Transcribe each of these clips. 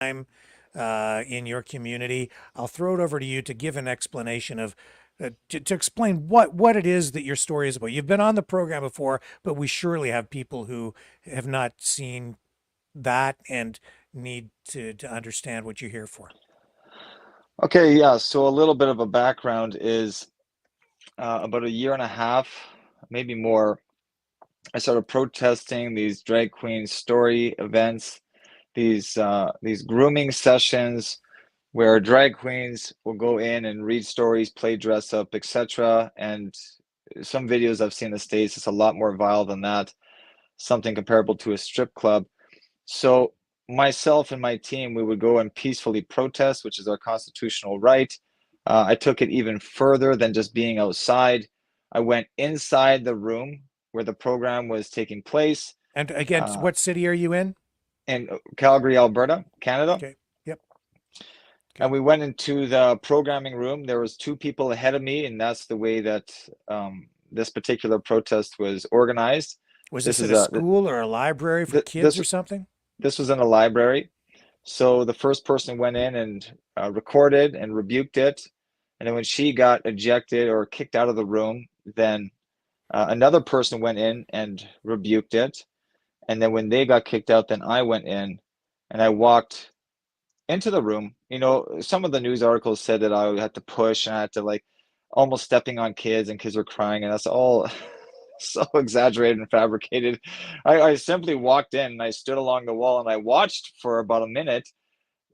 time in your community. I'll throw it over to you to give an explanation of to explain what it is that your story is about. You've been on the program before, but we surely have people who have not seen that and need to understand what you're here for. Okay, yeah. So a little bit of a background is about a year and a half, maybe more. I started protesting these drag queen story events, these grooming sessions where drag queens will go in and read stories, play dress up, etc. And some videos I've seen in the States, it's a lot more vile than that, something comparable to a strip club. So myself and my team, we would go and peacefully protest, which is our constitutional right. I took it even further than just being outside. I went inside the room where the program was taking place And again, uh, what city are you in? in Calgary, Alberta, Canada. Okay. Yep. And Okay. we went into the programming room. There was two people ahead of me, and that's the way that this particular protest was organized. Was This this at is a a school or a library for th kids or something? this was in a library. So the first person went in and recorded and rebuked it. And then when she got ejected or kicked out of the room, then another person went in and rebuked it. And then when they got kicked out, then I went in and I walked into the room. You know, some of the news articles said that I had to push and I had to like almost stepping on kids and kids were crying, and that's all so exaggerated and fabricated. I simply walked in and I stood along the wall and I watched for about a minute,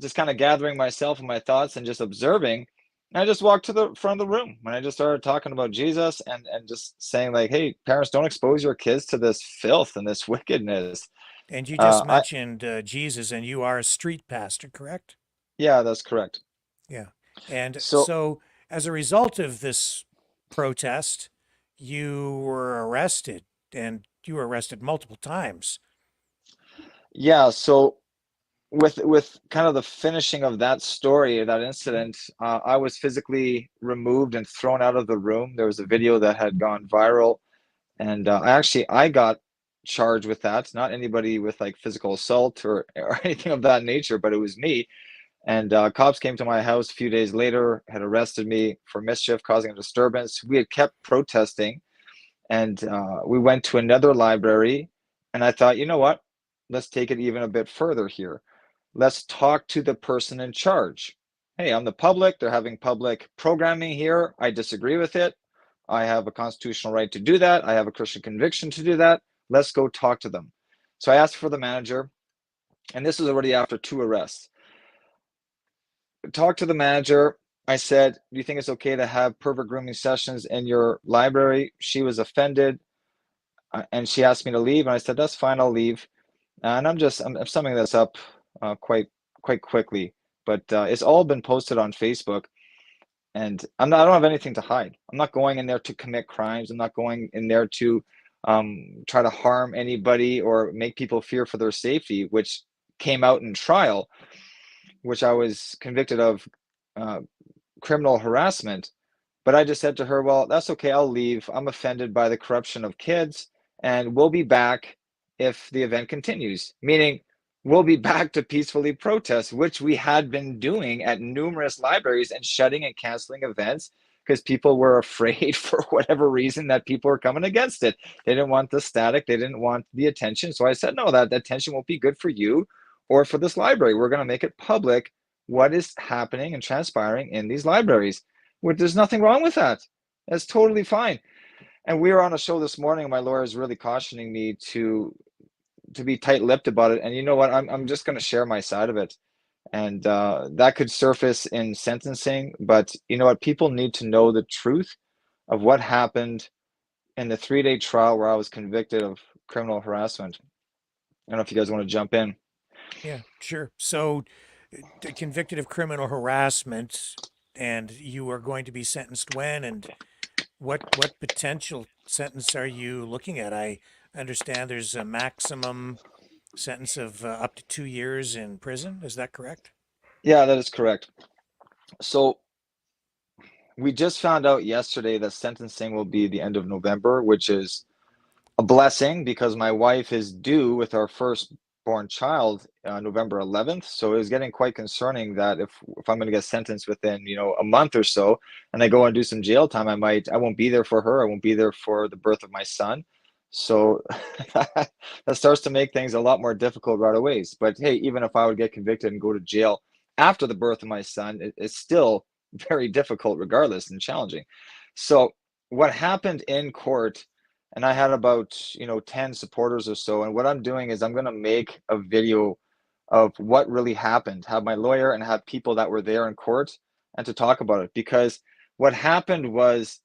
just kind of gathering myself and my thoughts and just observing. And I just walked to the front of the room and I just started talking about Jesus and just saying like, hey, parents, don't expose your kids to this filth and this wickedness. And you just I mentioned Jesus, and you are a street pastor, correct? Yeah, that's correct. Yeah. And So so, as a result of this protest, you were arrested, and you were arrested multiple times. yeah, so with kind of the finishing of that story, that Mhm. incident, I was physically removed and thrown out of the room. There was a video that had gone viral, and I got charged with that. Not anybody with like physical assault or anything of that nature, but it was me. And cops came to my house a few days later, had arrested me for mischief, causing a disturbance. We had kept protesting, and we went to another library. And I thought, you know what? Let's take it even a bit further here. Let's talk to the person in charge. Hey, I'm the public. They're having public programming here. I disagree with it. I have a constitutional right to do that. I have a Christian conviction to do that. Let's go talk to them. So I asked for the manager, and this was already after two arrests. Talked to the manager. I said, do you think it's okay to have pervert grooming sessions in your library? She was offended, and she asked me to leave. And I said, that's fine, I'll leave. And I'm summing this up quite quickly, but it's all been posted on Facebook, and I don't have anything to hide. I'm not going in there to commit crimes. I'm not going in there to try to harm anybody or make people fear for their safety, which came out in trial, which I was convicted of uh, criminal harassment. But I just said to her, well, that's okay, I'll leave. I'm offended by the corruption of kids, and we'll be back if the event continues. Meaning, we'll be back to peacefully protest, which we had been doing at numerous libraries and shutting and canceling events because people were afraid for whatever reason that people were coming against it. They didn't want the static, they didn't want the attention. So I said, no, that attention won't be good for you or for this library. We're going to make it public what is happening and transpiring in these libraries. There's nothing wrong with that. That's totally fine. And we were on a show this morning. My lawyer is really cautioning me to be tight-lipped about it. And you know what? I'm just going to share my side of it. And that could surface in sentencing. But you know what? People need to know the truth of what happened in the 3-day trial where I was convicted of criminal harassment. I don't know if you guys want to jump in. Yeah, sure. So, convicted of criminal harassment, and you are going to be sentenced when, and what potential sentence are you looking at? I understand there's a maximum sentence of up to 2 years in prison. Is that correct? Yeah, that is correct. So we just found out yesterday that sentencing will be the end of November, which is a blessing because my wife is due with our first born child November 11th. So it was getting quite concerning that if I'm going to get sentenced within, a month or so, and I go and do some jail time, I won't be there for her. I won't be there for the birth of my son. So that starts to make things a lot more difficult right away. But hey, even if I would get convicted and go to jail after the birth of my son, it's still very difficult regardless and challenging. So what happened in court, and I had about 10 supporters or so, and what I'm doing is I'm going to make a video of what really happened, have my lawyer and have people that were there in court and to talk about it. Because what happened was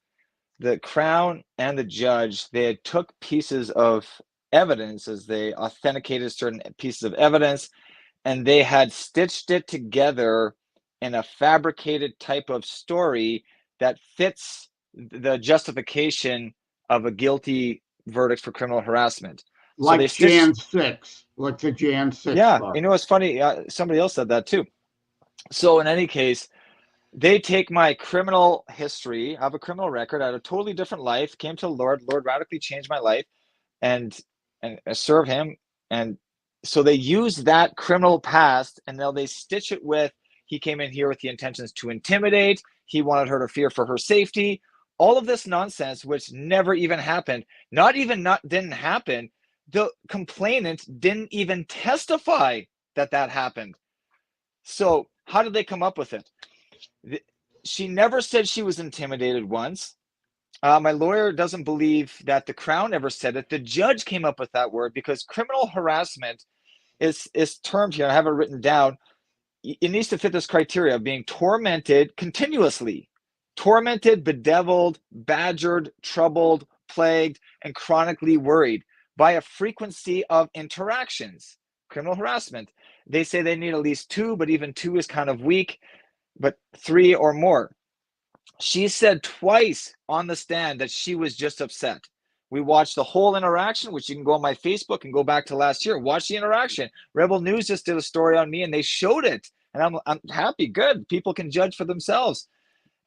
the Crown and the judge, they had took pieces of evidence as they authenticated certain pieces of evidence, and they had stitched it together in a fabricated type of story that fits the justification of a guilty verdict for criminal harassment. So they Like stitched, Jan 6, like the Jan 6 yeah, part. it's funny. Somebody else said that too. So in any case, they take my criminal history. I have a criminal record. I had a totally different life. Came to the Lord. Lord radically changed my life, and serve Him. And so they use that criminal past, and now they stitch it with he came in here with the intentions to intimidate. He wanted her to fear for her safety. All of this nonsense, which never even happened. Didn't happen. The complainant didn't even testify that happened. So how did they come up with it? She never said she was intimidated once. My lawyer doesn't believe that the Crown ever said it. The judge came up with that word because criminal harassment is termed here. I have it written down. It needs to fit this criteria of being tormented continuously, tormented, bedeviled, badgered, troubled, plagued, and chronically worried by a frequency of interactions. Criminal harassment. They say they need at least 2, but even 2 is kind of weak, but 3 or more. She said twice on the stand that she was just upset. We watched the whole interaction, which you can go on my Facebook and go back to last year. Watch the interaction. Rebel News just did a story on me and they showed it. And I'm happy. Good. People can judge for themselves.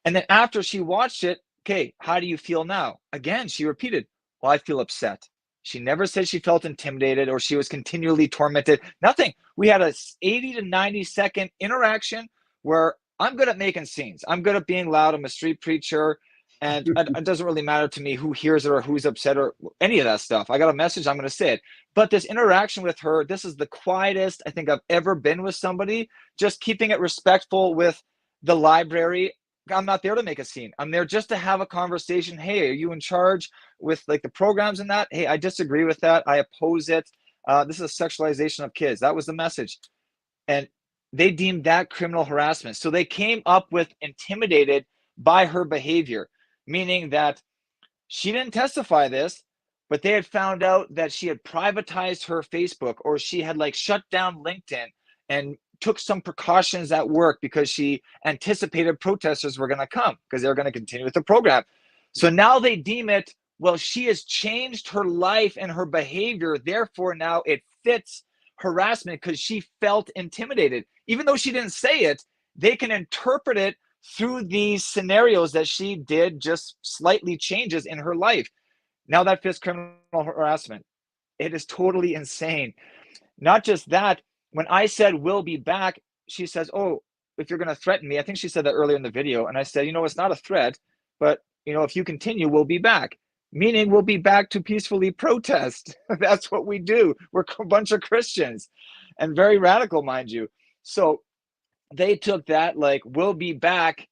And then after she watched it, okay, how do you feel now? Again, she repeated, well, I feel upset. She never said she felt intimidated or she was continually tormented. Nothing. We had a 80 to 90-second interaction where I'm good at making scenes. I'm good at being loud. I'm a street preacher. And it doesn't really matter to me who hears it or who's upset or any of that stuff. I got a message, I'm going to say it. But this interaction with her, this is the quietest I think I've ever been with somebody, just keeping it respectful with the library. I'm not there to make a scene. I'm there just to have a conversation. Hey, are you in charge with like the programs and that? Hey, I disagree with that. I oppose it. This is a sexualization of kids. That was the message. And they deemed that criminal harassment. So they came up with intimidated by her behavior, meaning that she didn't testify this, but they had found out that she had privatized her Facebook or she had like shut down LinkedIn and took some precautions at work because she anticipated protesters were going to come because they were going to continue with the program. So now they deem it, well, she has changed her life and her behavior. Therefore, now it fits harassment because she felt intimidated. Even though she didn't say it, they can interpret it through these scenarios that she did just slightly changes in her life. Now that fits criminal harassment. It is totally insane. Not just that, when I said we'll be back, she says, oh, if you're going to threaten me, I think she said that earlier in the video. And I said, it's not a threat, but if you continue, we'll be back. Meaning we'll be back to peacefully protest. That's what we do. We're a bunch of Christians and very radical, mind you. So they took that like, we'll be back.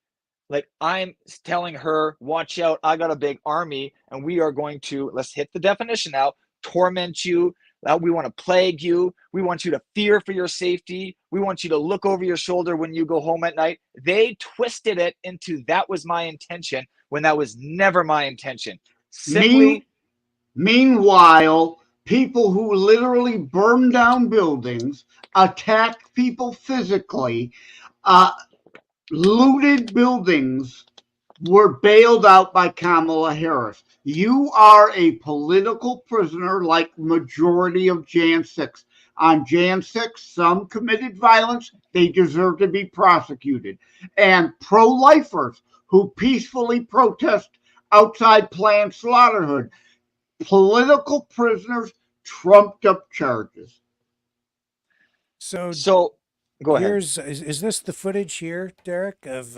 Like I'm telling her, watch out, I got a big army and we are going to, let's hit the definition now, torment you. We want to plague you. We want you to fear for your safety. We want you to look over your shoulder when you go home at night. They twisted it into that was my intention when that was never my intention. Simply. Meanwhile, people who literally burn down buildings, attack people physically, looted buildings were bailed out by Kamala Harris. You are a political prisoner like majority of Jan 6. On Jan 6, some committed violence. They deserve to be prosecuted. And pro-lifers who peacefully protest outside Planned Slaughterhood, political prisoners, trumped up charges. So So go ahead. is this the footage here, Derek, of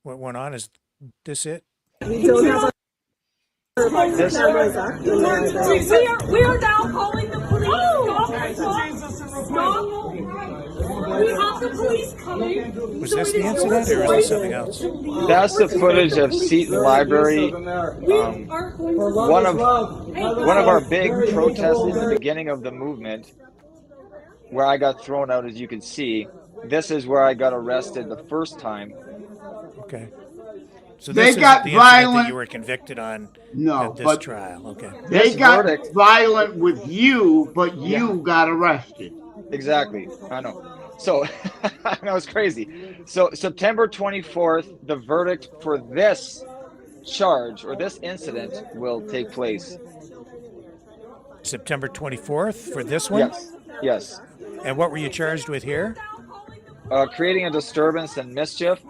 what went on? Is this it? We don't have This we are now calling the police. Stop. We have the police coming. Was this the incident, or is this something else? that's the footage of Seton Library. One of our big protests in the beginning of the movement, where I got thrown out, as you can see. This is where I got arrested the first time. Okay. So They this is got the incident that violent. you were convicted on No, at this but trial. Okay. they This got verdict, violent with you, but you got arrested. exactly. I know. So that was crazy. So September 24th, the verdict for this charge or this incident will take place. September 24th for this one? Yes. Yes. And what were you charged with here? Creating a disturbance and mischief.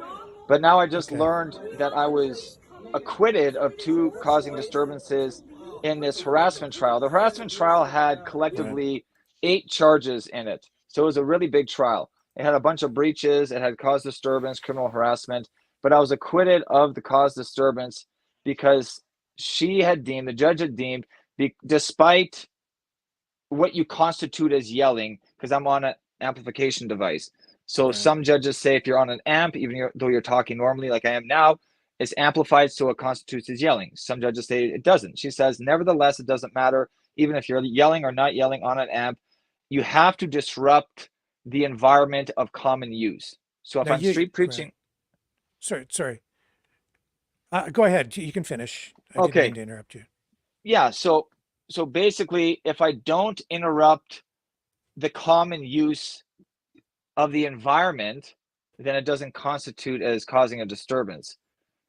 But now I just Okay. learned that I was acquitted of 2 causing disturbances in this harassment trial. The harassment trial had collectively 8 charges in it. So it was a really big trial. It had a bunch of breaches. It had cause disturbance, criminal harassment. But I was acquitted of the cause disturbance because the judge had deemed, despite what you constitute as yelling, because I'm on an amplification device. So Right. some judges say if you're on an amp, even though you're talking normally like I am now, it's amplified, so it constitutes as yelling. Some judges say it doesn't. She says, nevertheless, it doesn't matter. Even if you're yelling or not yelling on an amp, you have to disrupt the environment of common use. So if Now I'm street preaching, Sorry. Go ahead. You can finish. I didn't okay, mean to interrupt you. yeah. So basically, if I don't interrupt the common use of the environment, then it doesn't constitute as causing a disturbance.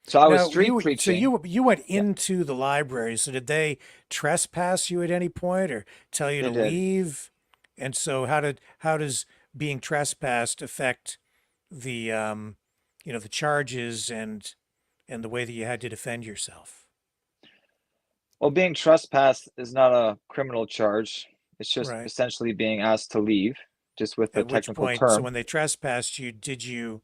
So I was Now street you preaching. you went Yeah, into the library. So did they trespass you at any point or tell you they to did. leave? And so how does being trespassed affect the the charges and the way that you had to defend yourself? Well, being trespassed is not a criminal charge. It's just Right. essentially being asked to leave, just with the At which technical point, so term. when they trespassed you, did you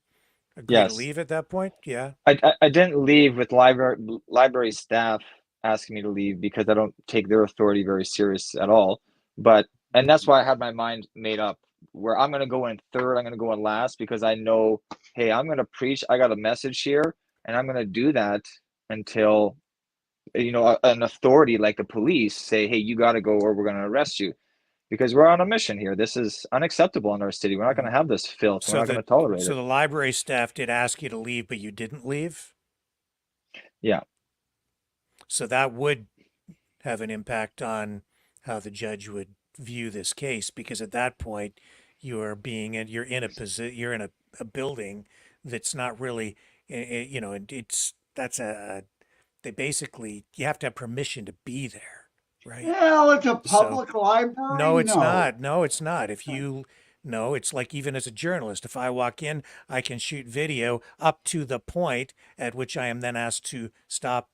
agree to Yes. leave at that point? Yeah. I didn't leave with library staff asking me to leave because I don't take their authority very serious at all. But and that's why I had my mind made up where I'm gonna go in third, I'm gonna go in last because I know, hey, I'm gonna preach, I got a message here, and I'm gonna do that until an authority like the police say, hey, you got to go or we're going to arrest you because we're on a mission here. This is unacceptable in our city. We're not going Mhm. to have this filth. We're So not going the to tolerate so it. the library staff did ask you to leave, but you didn't leave. Yeah. So that would have an impact on how the judge would view this case, because at that point you're in you're in a building that's not really it's that's a they basically you have to have permission to be there, right? Hell, it's a So public library? no, it's No. not. No, it's not. If you no, it's like even as a journalist, if I walk in, I can shoot video up to the point at which I am then asked to stop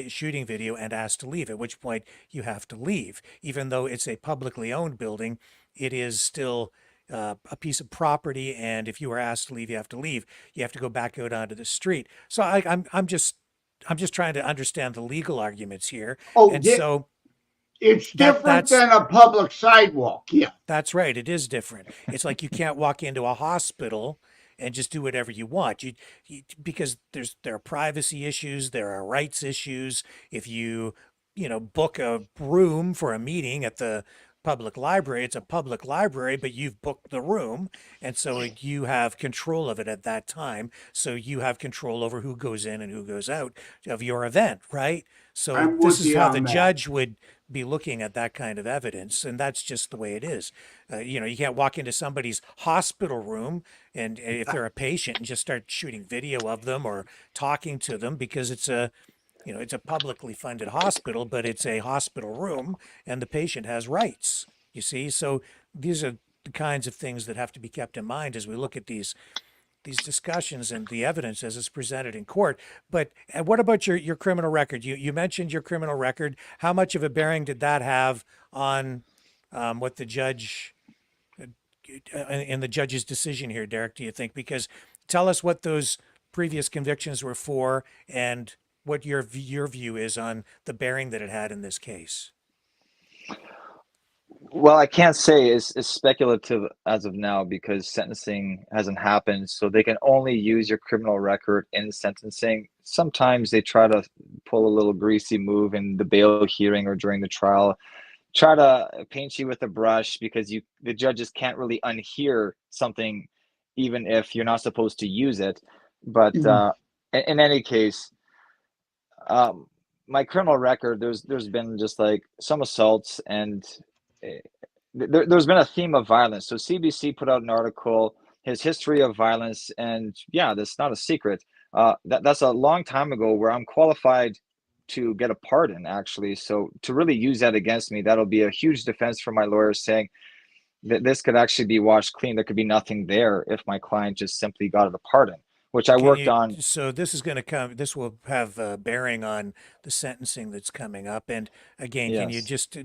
shooting video and asked to leave, at which point you have to leave. Even though it's a publicly owned building, it is still a piece of property, and if you are asked to leave, you have to leave. You have to go back out onto the street. So I'm just trying to understand the legal arguments here, Oh, and so it's different that's than a public sidewalk. Yeah. that's right. It is different. It's like you can't walk into a hospital and just do whatever you want. Because there are privacy issues, there are rights issues. If book a room for a meeting at the public library, it's a public library, but you've booked the room, and so you have control of it at that time. So you have control over who goes in and who goes out of your event, right? So I'm this with is you how the on that. judge would be looking at that kind of evidence, and that's just the way it is. You can't walk into somebody's hospital room and if they're a patient and just start shooting video of them or talking to them, because it's a publicly funded hospital, but it's a hospital room and the patient has rights. You see, so these are the kinds of things that have to be kept in mind as we look at these discussions and the evidence as it's presented in court. But what about your criminal record? You mentioned your criminal record. How much of a bearing did that have on what the judge in the judge's decision here, Derek, do you think? Because tell us what those previous convictions were for and what your view is on the bearing that it had in this case. Well, I can't say it's speculative as of now because sentencing hasn't happened. So they can only use your criminal record in sentencing. Sometimes they try to pull a little greasy move in the bail hearing or during the trial, try to paint you with a brush because the judges can't really unhear something even if you're not supposed to use it. But in any case, my criminal record, there's been just like some assaults and there's been a theme of violence. So CBC put out an article, his history of violence, and yeah, that's not a secret. That's a long time ago where I'm qualified to get a pardon, actually. So to really use that against me, that'll be a huge defense for my lawyers saying that this could actually be washed clean. There could be nothing there if my client just simply got a pardon, which I worked on. So this is going to come. This will have bearing on the sentencing that's coming up. And again, can you Yes. just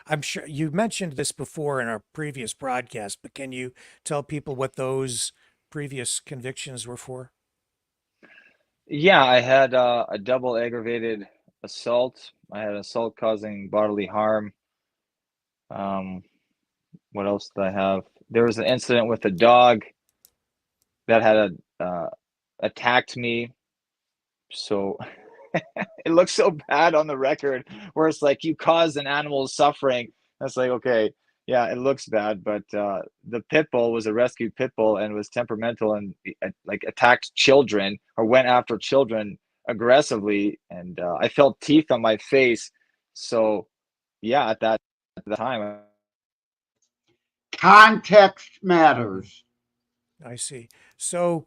I'm sure you mentioned this before in our previous broadcast, but can you tell people what those previous convictions were for? Yeah, I had a double aggravated assault. I had assault causing bodily harm. What else did I have? There was an incident with a dog that had attacked me. So it looks so bad on the record where it's like you caused an animal's suffering. That's like, okay, yeah, it looks bad, but the pit bull was a rescued pit bull and was temperamental and like attacked children or went after children aggressively, and I felt teeth on my face. So yeah, at the time, Context matters. I see. So,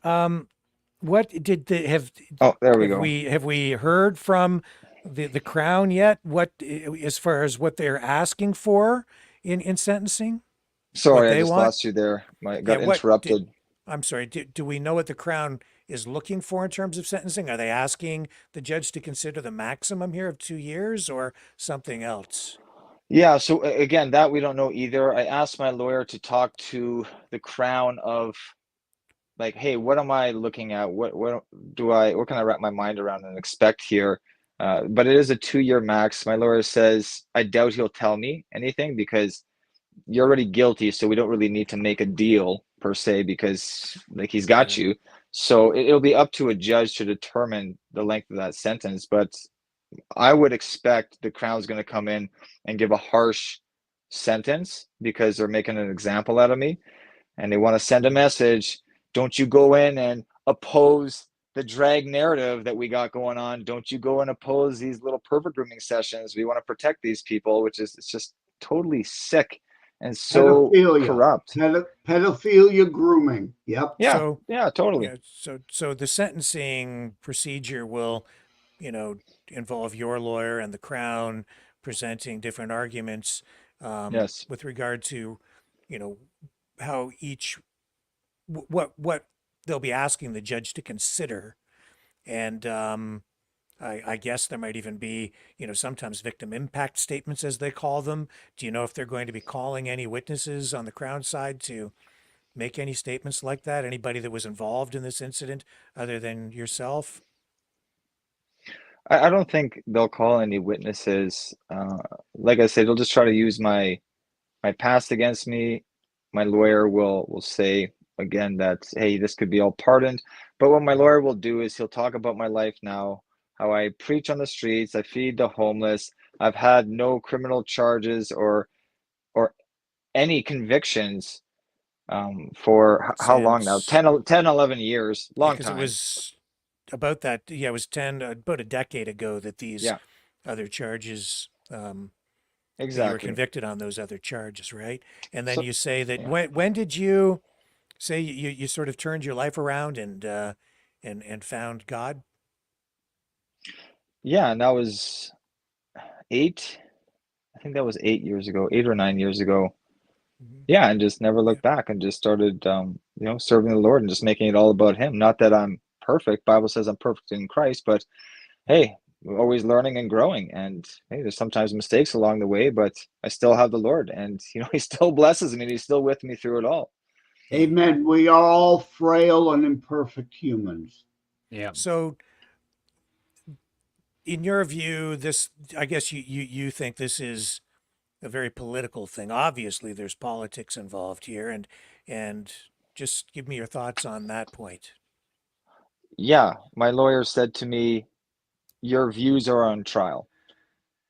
what did the oh, there we go. have we heard from the Crown yet? What as far as what they're asking for in sentencing? Sorry, I they just want? lost you there. I Yeah, got interrupted. I'm sorry. Do we know what the Crown is looking for in terms of sentencing? Are they asking the judge to consider the maximum here of 2 years or something else? Yeah, so again, that we don't know either. I asked my lawyer to talk to the Crown of like, hey, what am I looking at? What can I wrap my mind around and expect here? But it is a 2-year max. My lawyer says I doubt he'll tell me anything because you're already guilty, so we don't really need to make a deal per se because like he's got you. So it'll be up to a judge to determine the length of that sentence. But I would expect the Crown's going to come in and give a harsh sentence because they're making an example out of me and they want to send a message. Don't you go in and oppose the drag narrative that we got going on. Don't you go and oppose these little pervert grooming sessions. We want to protect these people, which is it's just totally sick and so corrupt. Pedophilia grooming. Yep. Yeah, So, yeah, totally. yeah, so the sentencing procedure will, involve your lawyer and the Crown presenting different arguments Yes. with regard to, how each what they'll be asking the judge to consider, and I guess there might even be, sometimes victim impact statements as they call them. Do you know if they're going to be calling any witnesses on the Crown side to make any statements like that? Anybody that was involved in this incident other than yourself? I don't think they'll call any witnesses. Like I said, they'll just try to use my past against me. My lawyer will say again that, hey, this could be all pardoned. But what my lawyer will do is he'll talk about my life now, how I preach on the streets, I feed the homeless, I've had no criminal charges or any convictions for how long now? Since 11 years, long because it time. was about that, yeah, it was about a decade ago that these Yeah, other charges that you were exactly. convicted on those other charges, right? And then So you say that yeah, when did you say you sort of turned your life around and found God? yeah, and that was eight. I think that was 8 years ago, 8 or 9 years ago. Mhm. Yeah, and just never Yeah. looked back and just started, serving the Lord and just making it all about Him. Not that I'm perfect. Bible says I'm perfect in Christ, but hey, always learning and growing. And hey, there's sometimes mistakes along the way, but I still have the Lord, and He still blesses me, and He's still with me through it all. Amen. We are all frail and imperfect humans. Yeah. So, in your view, this, I guess you think this is a very political thing. Obviously, there's politics involved here, and just give me your thoughts on that point. Yeah, my lawyer said to me, "Your views are on trial."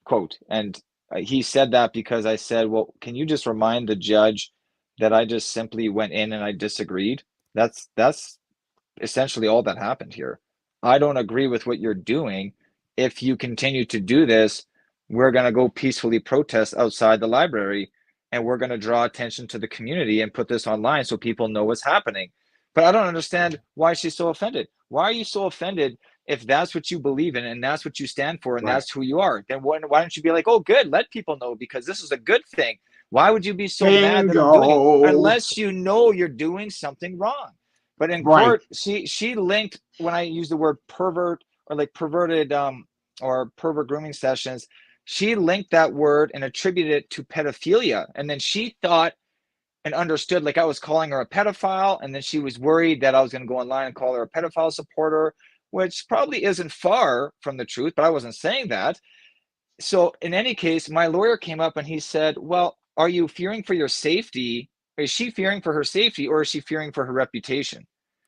Quote. And he said that because I said, "Well, can you just remind the judge that I just simply went in and I disagreed?" That's essentially all that happened here. I don't agree with what you're doing. If you continue to do this, we're going to go peacefully protest outside the library, and we're going to draw attention to the community and put this online so people know what's happening. But I don't understand why she's so offended. Why are you so offended if that's what you believe in and that's what you stand for and Right. that's who you are? Then why don't you be like, oh, good, let people know because this is a good thing? Why would you be so mad that I'm doing it? Bingo. Unless you know you're doing something wrong. But in Right. court, she linked, when I use the word pervert or like perverted or pervert grooming sessions, she linked that word and attributed it to pedophilia. And then she thought and understood like I was calling her a pedophile, and then she was worried that I was going to go online and call her a pedophile supporter, which probably isn't far from the truth, but I wasn't saying that. So in any case, my lawyer came up and he said, well, are you fearing for your safety? Is she fearing for her safety, or is she fearing for her reputation?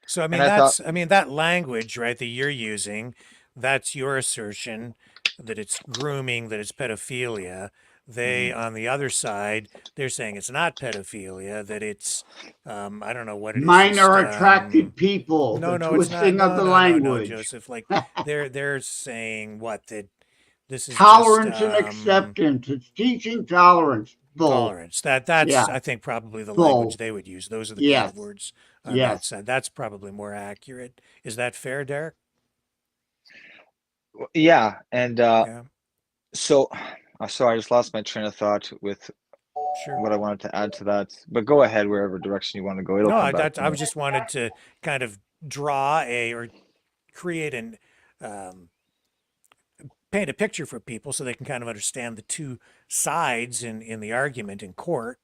So, I And mean, I thought, that language, right, that you're using, that's your assertion that it's grooming, that it's pedophilia. They, on the other side, they're saying it's not pedophilia, that it's, I don't know what it is, just, Minor attracted people, no, the no, it's not. twisting of No, the no, no, no, language. Joseph. Like they're saying what, that this is just Tolerance and acceptance. It's teaching tolerance. Bull. tolerance. That's Yeah. I think probably the language Bull. they would use. Those are the kind of Yes. words on that Yes. side. That's probably more accurate. Is that fair, Derek? yeah. And Yeah, so, sorry, I just lost my train of thought with sure. what I wanted to add to that. But go ahead, wherever direction you want to go. It'll No, come back to I me. was just wanted to kind of draw a or create an um, paint a picture for people so they can kind of understand the two sides in the argument in court,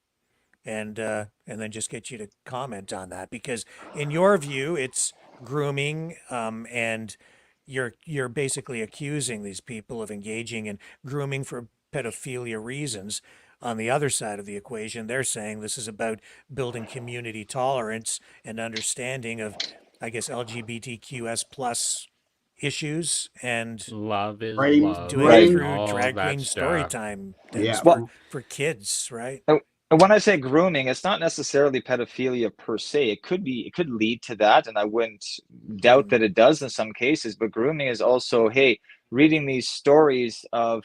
and then just get you to comment on that, because in your view it's grooming, and you're basically accusing these people of engaging in grooming for pedophilia reasons. On the other side of the equation, they're saying this is about building community tolerance and understanding of, I guess, LGBTQS plus issues, and Love is Brain. love doing it Right. and through all drag that queen story stuff. time things Yeah. Well, for kids, right? and when I say grooming, it's not necessarily pedophilia per se. It could lead to that, and I wouldn't doubt Mm, that it does in some cases. But grooming is also, hey, reading these stories of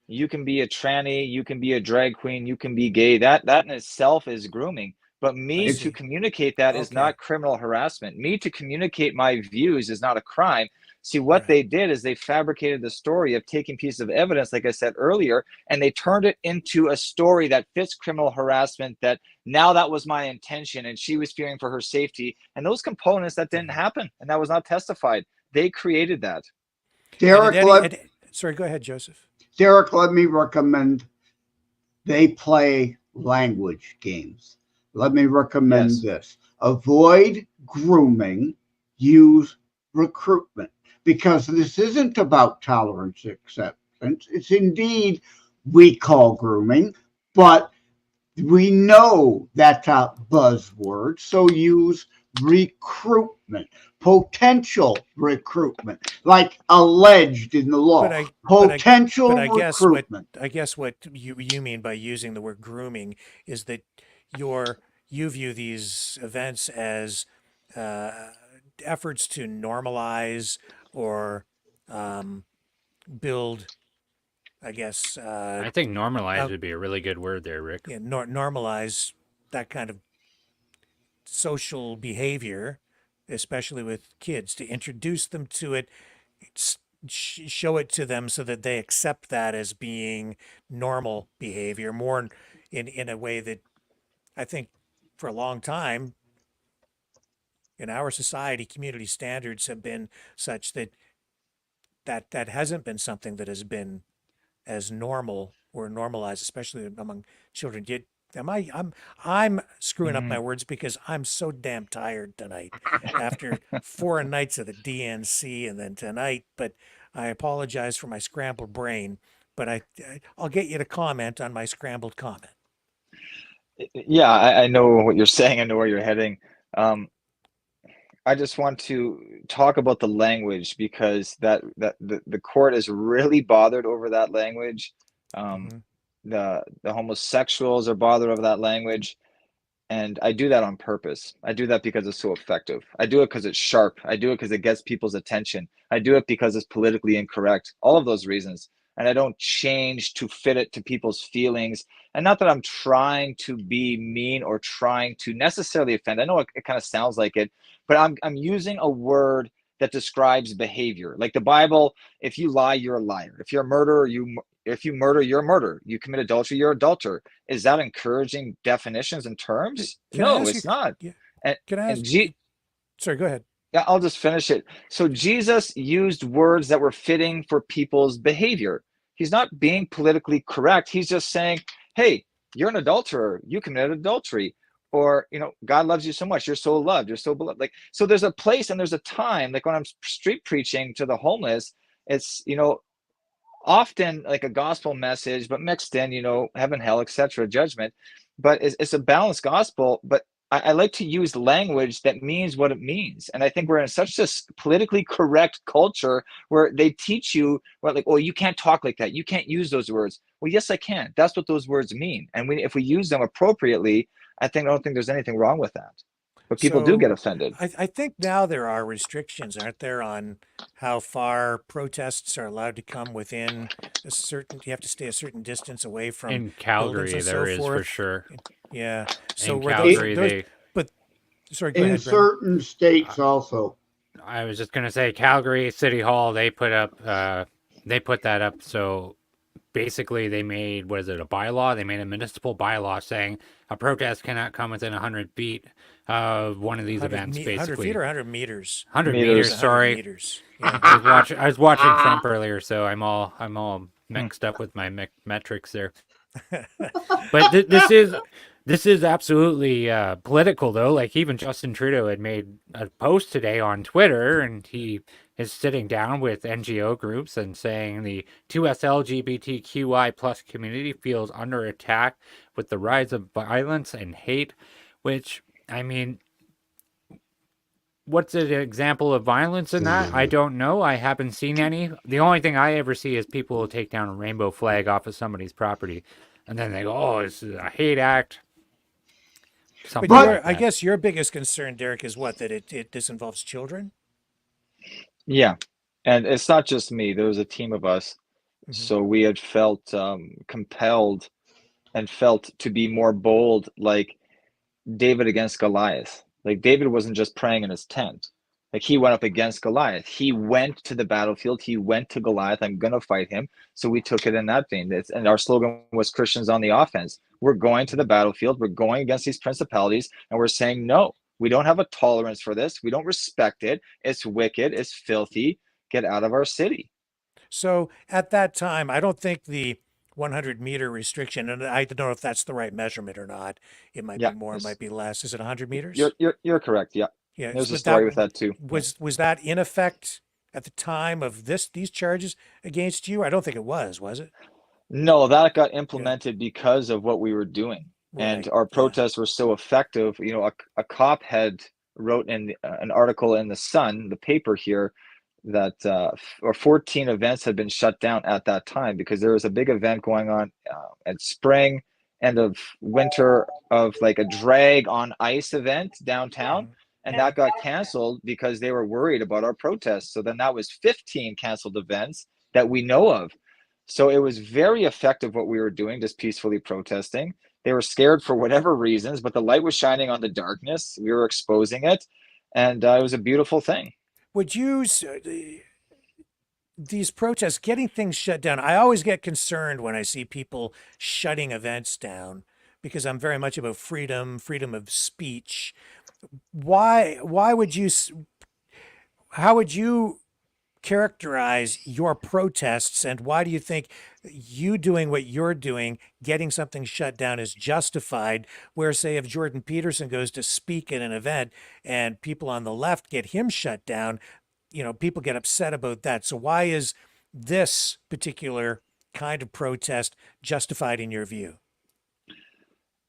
you can be a tranny, you can be a drag queen, you can be gay. That in itself is grooming. But I me to see. communicate that is Okay. not criminal harassment. Me to communicate my views is not a crime. See, what Right. they did is they fabricated the story of taking pieces of evidence, like I said earlier, and they turned it into a story that fits criminal harassment. That now that was my intention, and she was fearing for her safety. And those components that didn't Mhm. happen, and that was not testified. They created that. And at Derek, any, let at, sorry, go ahead, Joseph. Derek, let me recommend they play language games. Let me recommend Yes. this. Avoid grooming, use recruitment. Because this isn't about tolerance acceptance. It's indeed we call grooming, but we know that's a buzzword. So use recruitment, potential recruitment, like alleged in the But law, I, but I, but potential I guess what recruitment. I guess what you mean by using the word grooming is that you view these events as uh, efforts to normalize or um, build, I guess, I think normalize out, would be a really good word there, Rick. yeah, normalize that kind of social behavior, especially with kids, to introduce them to it, show it to them so that they accept that as being normal behavior, more in a way that I think for a long time in our society, community standards have been such that that hasn't been something that has been as normal or normalized, especially among children. I'm screwing up Mhm. my words because I'm so damn tired tonight after 4 nights of the DNC and then tonight. But I apologize for my scrambled brain. But I'll get you to comment on my scrambled comment. Yeah, I know what you're saying. I know where you're heading. Um, I just want to talk about the language because the court is really bothered over that language. Um, Hmm. the homosexuals are bothered over that language. And I do that on purpose. I do that because it's so effective. I do it because it's sharp. I do it because it gets people's attention. I do it because it's politically incorrect. All of those reasons. And I don't change to fit it to people's feelings. And not that I'm trying to be mean or trying to necessarily offend. I know it kind of sounds like it, but I'm using a word that describes behavior. Like the Bible, if you lie, you're a liar. If you're a murderer, if you murder, you're a murderer. You commit adultery, you're an adulterer. Is that encouraging definitions and terms? Can I No, ask you? it's not. Yeah, And can I and ask? G, Sorry, go ahead. yeah, I'll just finish it. So Jesus used words that were fitting for people's behavior. He's not being politically correct. He's just saying, "Hey, you're an adulterer. You committed adultery." Or, God loves you so much. You're so loved. You're so beloved. Like, so there's a place and there's a time. Like when I'm street preaching to the homeless, it's, often like a gospel message, but mixed in, heaven, hell, etc., judgment. But it's a balanced gospel. But I like to use language that means what it means. And I think we're in such this politically correct culture where they teach you, well, like, oh, you can't talk like that. You can't use those words. Well, yes, I can. That's what those words mean. And if we use them appropriately, I don't think there's anything wrong with that. But people do So get offended. I think now there are restrictions, aren't there, on how far protests are allowed to come within a certain, you have to stay a certain distance away from In buildings Calgary, and there so is for forth. sure. Yeah. So In were those, It, Calgary, those, they. but sorry, go in ahead, Reimer. certain states also. I was just gonna say Calgary City Hall. They put up. They put that up. So basically, they made, what is it, a bylaw? They made a municipal bylaw saying a protest cannot come within 100 feet of one of these events. 100 feet Basically, or 100 meters? 100 meters. It's Meters. 100 Sorry, meters. Yeah. I was watching Trump earlier, so I'm all Hmm. mixed up with my metrics there. But this is absolutely political, though. Like even Justin Trudeau had made a post today on Twitter, and he is sitting down with NGO groups and saying the 2S LGBTQI plus community feels under attack with the rise of violence and hate. Which, I mean, what's an example of violence in that? I don't know. I haven't seen any. The only thing I ever see is people will take down a rainbow flag off of somebody's property, and then they go, "Oh, this is a hate act." But Something like I that. guess your biggest concern, Derek, is what, that this involves children? Yeah. And it's not just me. There was a team of us. Hmm. So we had felt compelled and felt to be more bold, like David against Goliath. Like David wasn't just praying in his tent. Like he went up against Goliath. He went to the battlefield. He went to Goliath. I'm going to fight him. So we took it in that vein. And our slogan was Christians on the offense. We're going to the battlefield. We're going against these principalities. And we're saying, no, we don't have a tolerance for this. We don't respect it. It's wicked. It's filthy. Get out of our city. So at that time, I don't think the 100-meter restriction, and I don't know if that's the right measurement or not. It might be Yeah. more, it might be less. Is it 100 You're, meters? you're, you're correct. Yeah. Yeah. There's a But that story with that too. Yeah. was that in effect at the time of these charges against you? I don't think it was it? No, that got Yeah. implemented because of what we were doing. And Right. our Yeah. protests were so effective. A cop had wrote in an article in the Sun, the paper here, that or 14 events had been shut down at that time because there was a big event going on at spring, end of winter, of like a drag on ice event downtown. Hmm. And that got canceled because they were worried about our protests. So then that was 15 canceled events that we know of. So it was very effective what we were doing, just peacefully protesting. They were scared for whatever reasons, but the light was shining on the darkness. We were exposing it, and it was a beautiful thing. Would you, these protests, getting things shut down, I always get concerned when I see people shutting events down because I'm very much about freedom of speech. Why would you, how would you characterize your protests, and why do you think you doing what you're doing, getting something shut down, is justified? Where, say, if Jordan Peterson goes to speak at an event and people on the left get him shut down, people get upset about that. So why is this particular kind of protest justified in your view?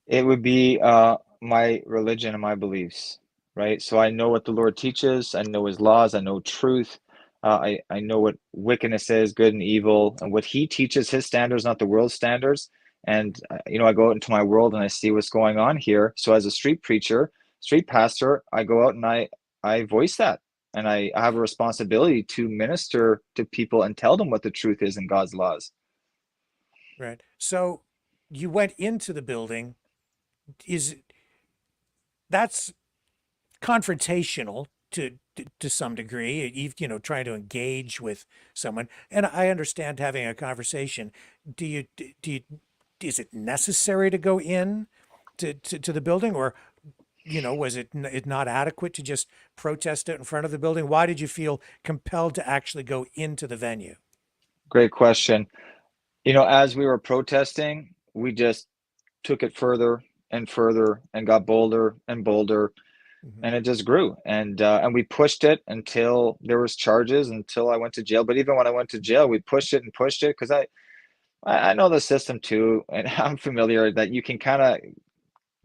It would be my religion and my beliefs, right? So I know what the Lord teaches. I know His laws. I know truth. I know what wickedness is, good and evil, and what He teaches, His standards, not the world's standards. And I go out into my world and I see what's going on here. So as a street preacher, street pastor, I go out and I voice that, and I have a responsibility to minister to people and tell them what the truth is in God's laws. Right. So you went into the building. That's confrontational to some degree, trying to engage with someone. And I understand having a conversation. Is it necessary to go in to the building, or was it not adequate to just protest it in front of the building? Why did you feel compelled to actually go into the venue? Great question. As we were protesting, we just took it further and further and got bolder and bolder, Mm-hmm. and it just grew. And we pushed it until there was charges, until I went to jail. But even when I went to jail, we pushed it and pushed it because I know the system too, and I'm familiar that you can kind of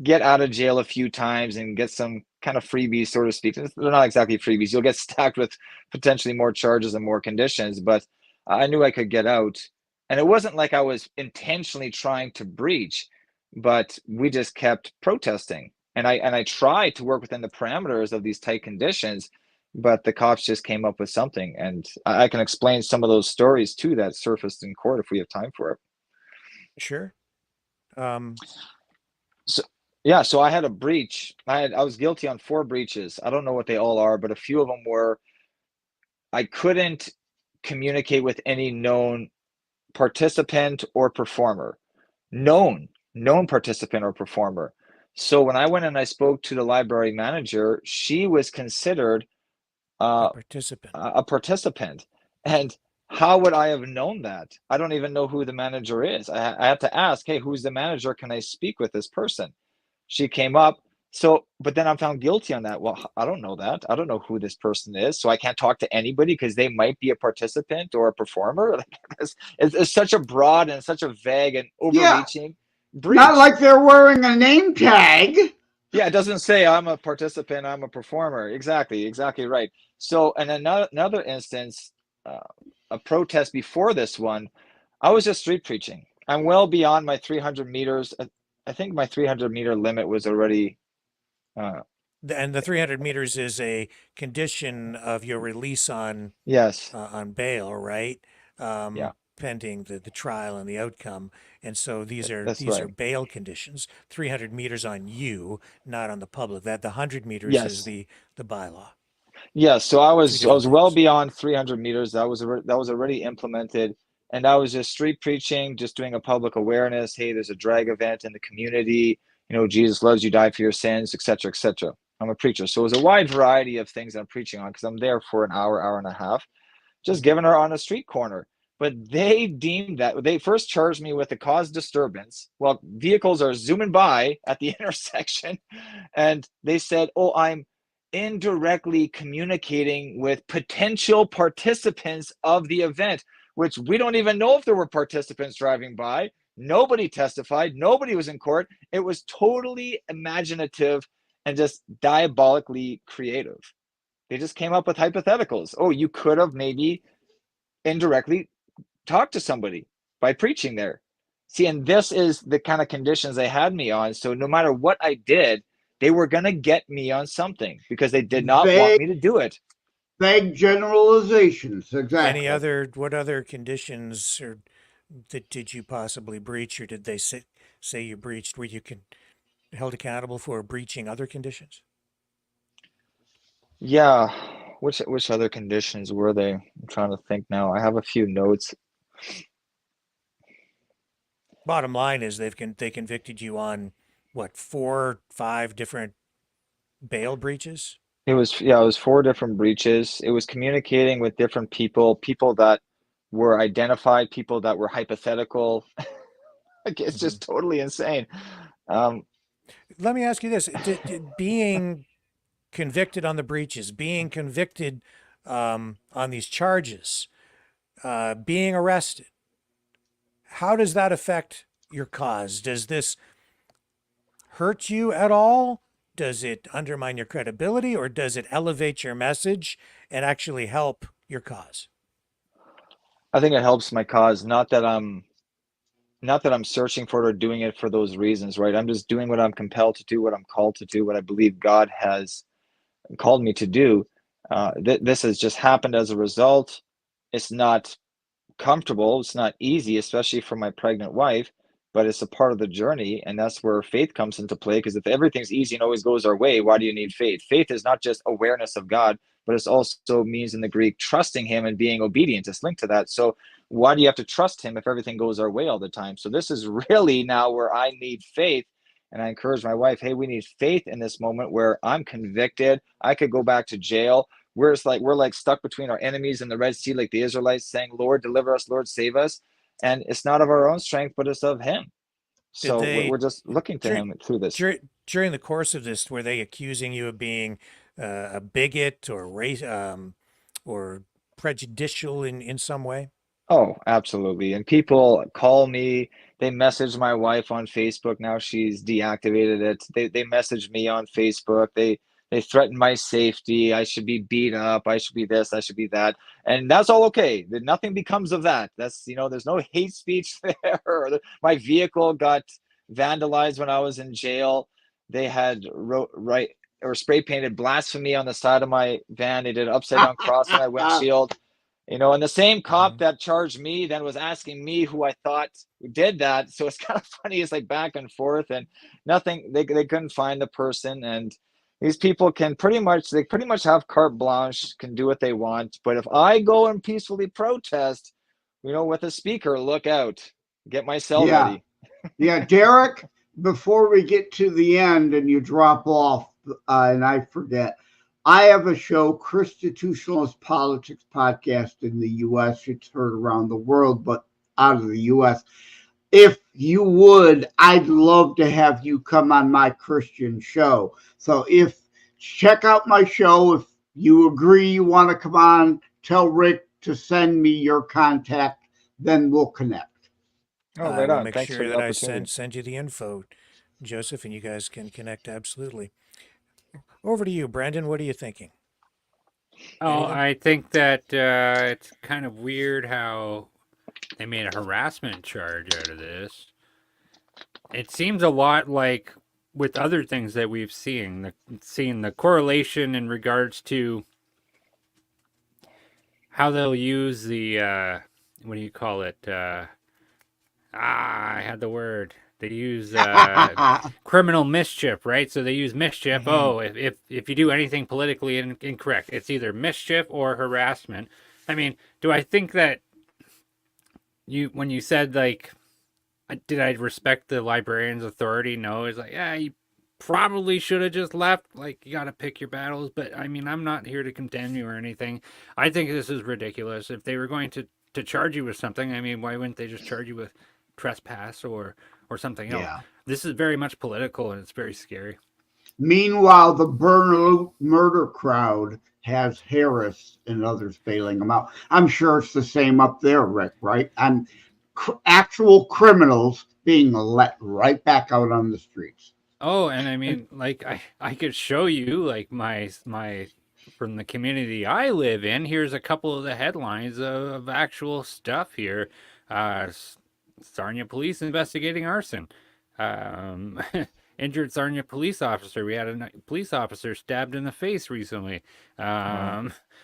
get out of jail a few times and get some kind of freebies, so to speak. They're not exactly freebies. You'll get stacked with potentially more charges and more conditions, but I knew I could get out. And it wasn't like I was intentionally trying to breach, but we just kept protesting. And I tried to work within the parameters of these tight conditions, but the cops just came up with something. And I can explain some of those stories too that surfaced in court if we have time for it. Sure. So I had a breach. I was guilty on 4 breaches. I don't know what they all are, but a few of them were I couldn't communicate with any known participant or performer. Known participant or performer. So when I went and I spoke to the library manager, she was considered A uh, participant. a participant. And how would I have known that? I don't even know who the manager is. I had to ask, hey, who's the manager? Can I speak with this person? She came up. So, but then I'm found guilty on that. Well, I don't know that. I don't know who this person is. So I can't talk to anybody because they might be a participant or a performer. It's such a broad and such a vague and Yeah, overreaching breach. not like they're wearing a name tag. Yeah, it doesn't say I'm a participant, I'm a performer. Exactly right. So, and another instance, a protest before this one, I was just street preaching. I'm well beyond my 300 meters. I think my 300-meter limit was already. And the 300 meters is a condition of your release Yes. on bail, right? Yeah, Pending the trial and the outcome. And so that's these are right. bail conditions. 300 meters on you, not on the public. That the 100 meters is Yes. the bylaw. Yeah, so Two I different was well things. beyond 300 meters. That was already implemented, and I was just street preaching, just doing a public awareness. Hey, there's a drag Mhm. event in the community. Jesus loves you, died for your sins, etc., etc. I'm a preacher, so it was a wide variety of things I'm preaching on because I'm there for an hour and a half, just Mhm. giving her on a street corner. But they deemed that they first charged me with a cause disturbance. Well, vehicles are zooming by at the intersection, and they said, "Oh, I'm indirectly communicating with potential participants of the event," which we don't even know if there were participants driving by. Nobody testified. Nobody was in court. It was totally imaginative and just diabolically creative. They just came up with hypotheticals. Oh, you could have maybe indirectly talked to somebody by preaching there. See, and this is the kind of conditions they had me on. So no matter what I did, they were going to get me on something because they did not want Vague, me to do it. vague generalizations. Exactly. What other conditions or that did you possibly breach, or did they say you breached where you can held accountable for breaching other conditions? Yeah. Which other conditions were they? I'm trying to think now. I have a few notes. Bottom line is they convicted you on what, 4, 5 different bail breaches? It was 4 different breaches. It was communicating with different people, people that were identified, people that were hypothetical. Like, it's Mhm. just totally insane. Um, Let me ask you this: being convicted on the breaches, being convicted on these charges, being arrested, how does that affect your cause? Does this hurt you at all? Does it undermine your credibility, or does it elevate your message and actually help your cause? I think it helps my cause. Not that I'm searching for it or doing it for those reasons, right? I'm just doing what I'm compelled to do, what I'm called to do, what I believe God has called me to do. This has just happened as a result. It's not comfortable. It's not easy, especially for my pregnant wife, but it's a part of the journey. And that's where faith comes into play. Because if everything's easy and always goes our way, why do you need faith? Faith is not just awareness of God, but it's also means in the Greek trusting Him and being obedient. It's linked to that. So why do you have to trust Him if everything goes our way all the time? So this is really now where I need faith. And I encourage my wife, hey, we need faith in this moment where I'm convicted. I could go back to jail. We're like stuck between our enemies and the Red Sea, like the Israelites, saying, Lord, deliver us, Lord, save us. And it's not of our own strength, but it's of Him. Did So we're they just looking to during Him through this. during the course of this, were they accusing you of being a bigot or race or prejudicial in some way? Oh, absolutely. And people call me, they message my wife on Facebook. Now she's deactivated it. They message me on Facebook. They threaten my safety. I should be beat up. I should be this. I should be that. And that's all okay. Nothing becomes of that. There's no hate speech there. My vehicle got vandalized when I was in jail. They had right or spray painted blasphemy on the side of my van. They did an upside down cross on my windshield. And the same cop Mhm. that charged me then was asking me who I thought did that. So it's kind of funny. It's like back and forth, and nothing. They couldn't find the person, and these people they pretty much have carte blanche, can do what they want. But if I go and peacefully protest, with a speaker, look out, get my cell Yeah. ready. Yeah, Derek, before we get to the end and you drop off and I forget, I have a show, Constitutionalist Politics Podcast in the U.S. It's heard around the world, but out of the U.S. If you would, I'd love to have you come on my Christian show. So check out my show. If you agree you want to come on, tell Rick to send me your contact, then we'll connect. Oh, I right will on. make Thanks for sure the that I opportunity. send you the info, Joseph, and you guys can connect absolutely. Over to you, Brandon. What are you thinking? Oh, Anything? I think that it's kind of weird how they made a harassment charge out of this. It seems a lot like with other things that we've seen the correlation in regards to how they'll use the what do you call it? I had the word. They use criminal mischief, right? So they use mischief. Mm-hmm. Oh, if you do anything politically incorrect, it's either mischief or harassment. I mean, do I think that when you said like, did I respect the librarian's authority? No, it's like, yeah, you probably should have just left. Like, you got to pick your battles. But I mean, I'm not here to condemn you or anything. I think this is ridiculous. If they were going to charge you with something, I mean, why wouldn't they just charge you with trespass or something else? Yeah. This is very much political and it's very scary. Meanwhile, the Burn murder crowd has Harris and others bailing them out. I'm sure it's the same up there, Rick, right? And actual criminals being let right back out on the streets. Oh, and I mean, like I could show you like my from the community I live in. Here's a couple of the headlines of actual stuff here. Sarnia police investigating arson. Um, Injured Sarnia police officer. We had a police officer stabbed in the face recently.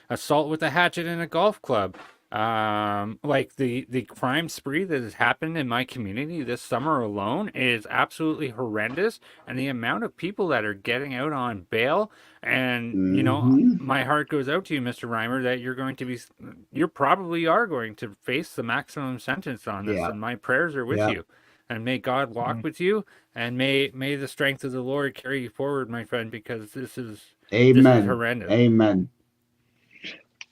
Assault with a hatchet in a golf club. Like the crime spree that has happened in my community this summer alone is absolutely horrendous, and the amount of people that are getting out on bail, and Mm-hmm. my heart goes out to you, Mr. Reimer, that you probably are going to face the maximum sentence on this, Yeah. and my prayers are with Yeah. you. and may God walk with you, and may the strength of the Lord carry you forward, my friend, because this is Amen. horrendous. Amen.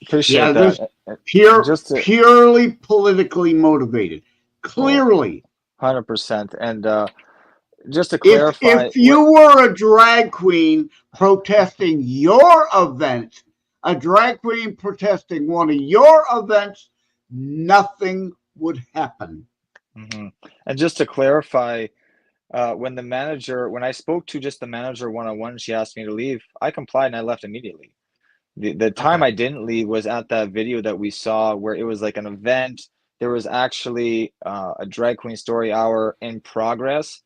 Appreciate this that. Just to purely politically motivated. Clearly. 100%. And just to clarify, If you were a drag queen protesting your event, a drag queen protesting one of your events, nothing would happen. And just to clarify, when I spoke to just the manager one-on-one, she asked me to leave. I complied and I left immediately. The time I didn't leave was at that video that we saw where it was like an event. There was actually a drag queen story hour in progress.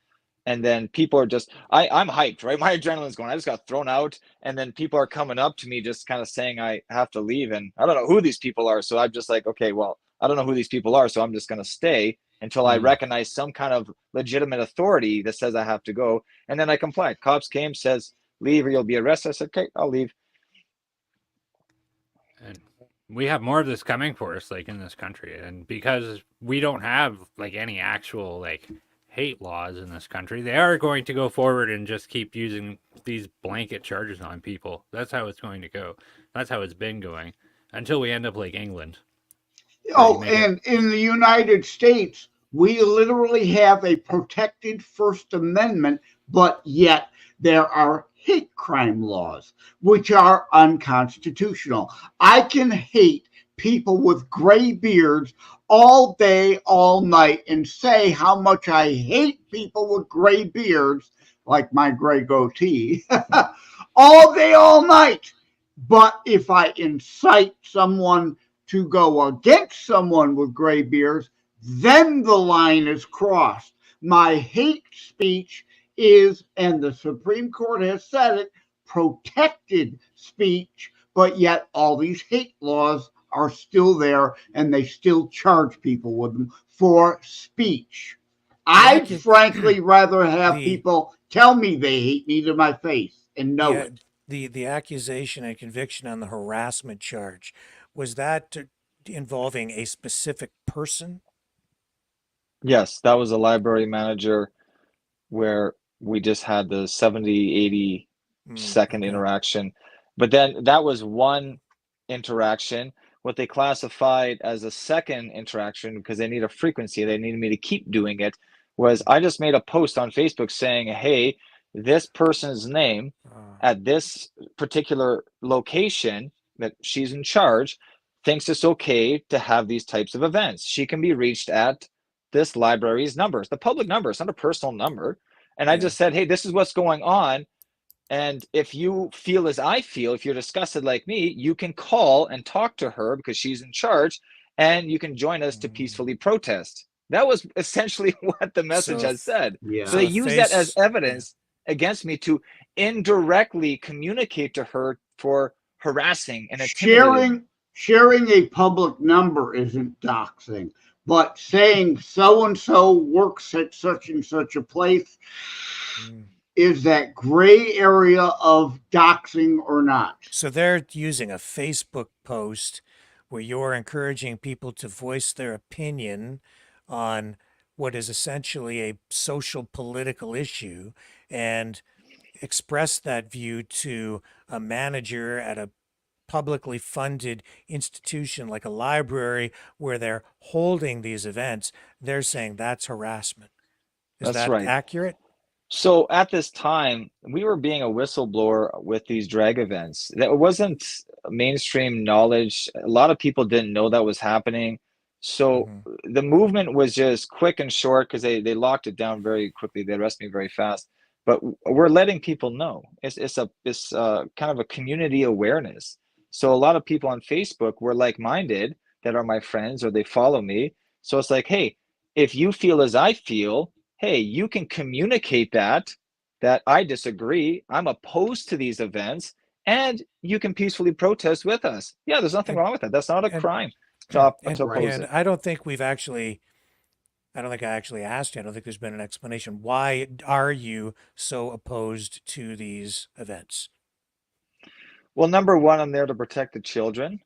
And then people are just, I'm hyped, right? My adrenaline's going. I just got thrown out. And then people are coming up to me just kind of saying I have to leave. And I don't know who these people are. So I'm just like, okay, well, I don't know who these people are. So I'm just going to stay until I recognize some kind of legitimate authority that says I have to go. And then I complied. Cops came, says, leave or you'll be arrested. I said, okay, I'll leave. And we have more of this coming for us, like in this country, and because we don't have like any actual like hate laws in this country, they are going to go forward and just keep using these blanket charges on people. That's how it's going to go. That's how it's been going until we end up like England. And in the United States, we literally have a protected First Amendment, but yet there are hate crime laws, which are unconstitutional. I can hate people with gray beards all day, all night, and say how much I hate people with gray beards, like my gray goatee, all day, all night. But if I incite someone to go against someone with gray beards, then the line is crossed. My hate speech is, and the Supreme Court has said it, protected speech, but yet all these hate laws are still there and they still charge people with them for speech. I'd frankly rather have people tell me they hate me to my face and know it. The accusation and conviction on the harassment charge, was that involving a specific person? Yes, that was a library manager where we just had the 70, 80 second interaction. But then that was one interaction. What they classified as a second interaction, because they need a frequency, they needed me to keep doing it, was I just made a post on Facebook saying, hey, this person's name at this particular location that she's in charge thinks it's okay to have these types of events. She can be reached at this library's numbers, the public number. It's not a personal number. And I just said, hey, this is what's going on. And if you feel as I feel, if you're disgusted like me, you can call and talk to her because she's in charge, and you can join us to peacefully protest. That was essentially what the message has said. So they use that as evidence against me to indirectly communicate to her for harassing and intimidating. Sharing a public number isn't doxing, but saying so-and-so works at such and such a place is that gray area of doxing or not. So they're using a Facebook post where you're encouraging people to voice their opinion on what is essentially a social political issue and express that view to a manager at a publicly funded institution like a library where they're holding these events. They're saying that's harassment. Is that accurate? So at this time, we were being a whistleblower with these drag events. That wasn't mainstream knowledge. A lot of people didn't know that was happening. So the movement was just quick and short because they locked it down very quickly. They arrested me very fast. But we're letting people know. It's kind of a community awareness. So a lot of people on Facebook were like-minded that are my friends or they follow me. So it's like, hey, if you feel as I feel, hey, you can communicate that I disagree, I'm opposed to these events, and you can peacefully protest with us. Yeah, there's nothing wrong with that. That's not a crime to oppose it. I don't think I actually asked you. I don't think there's been an explanation. Why are you so opposed to these events? Well, number one, I'm there to protect the children.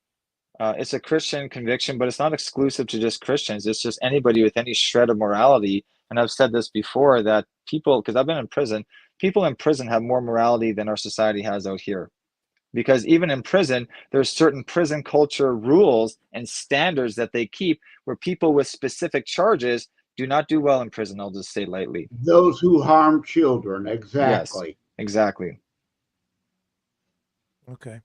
It's a Christian conviction, but it's not exclusive to just Christians. It's just anybody with any shred of morality and I've said this before, that people, because I've been in prison, people in prison have more morality than our society has out here. Because even in prison, there's certain prison culture rules and standards that they keep, where people with specific charges do not do well in prison. I'll just say lightly. Those who harm children, Yes, exactly. exactly. Okay.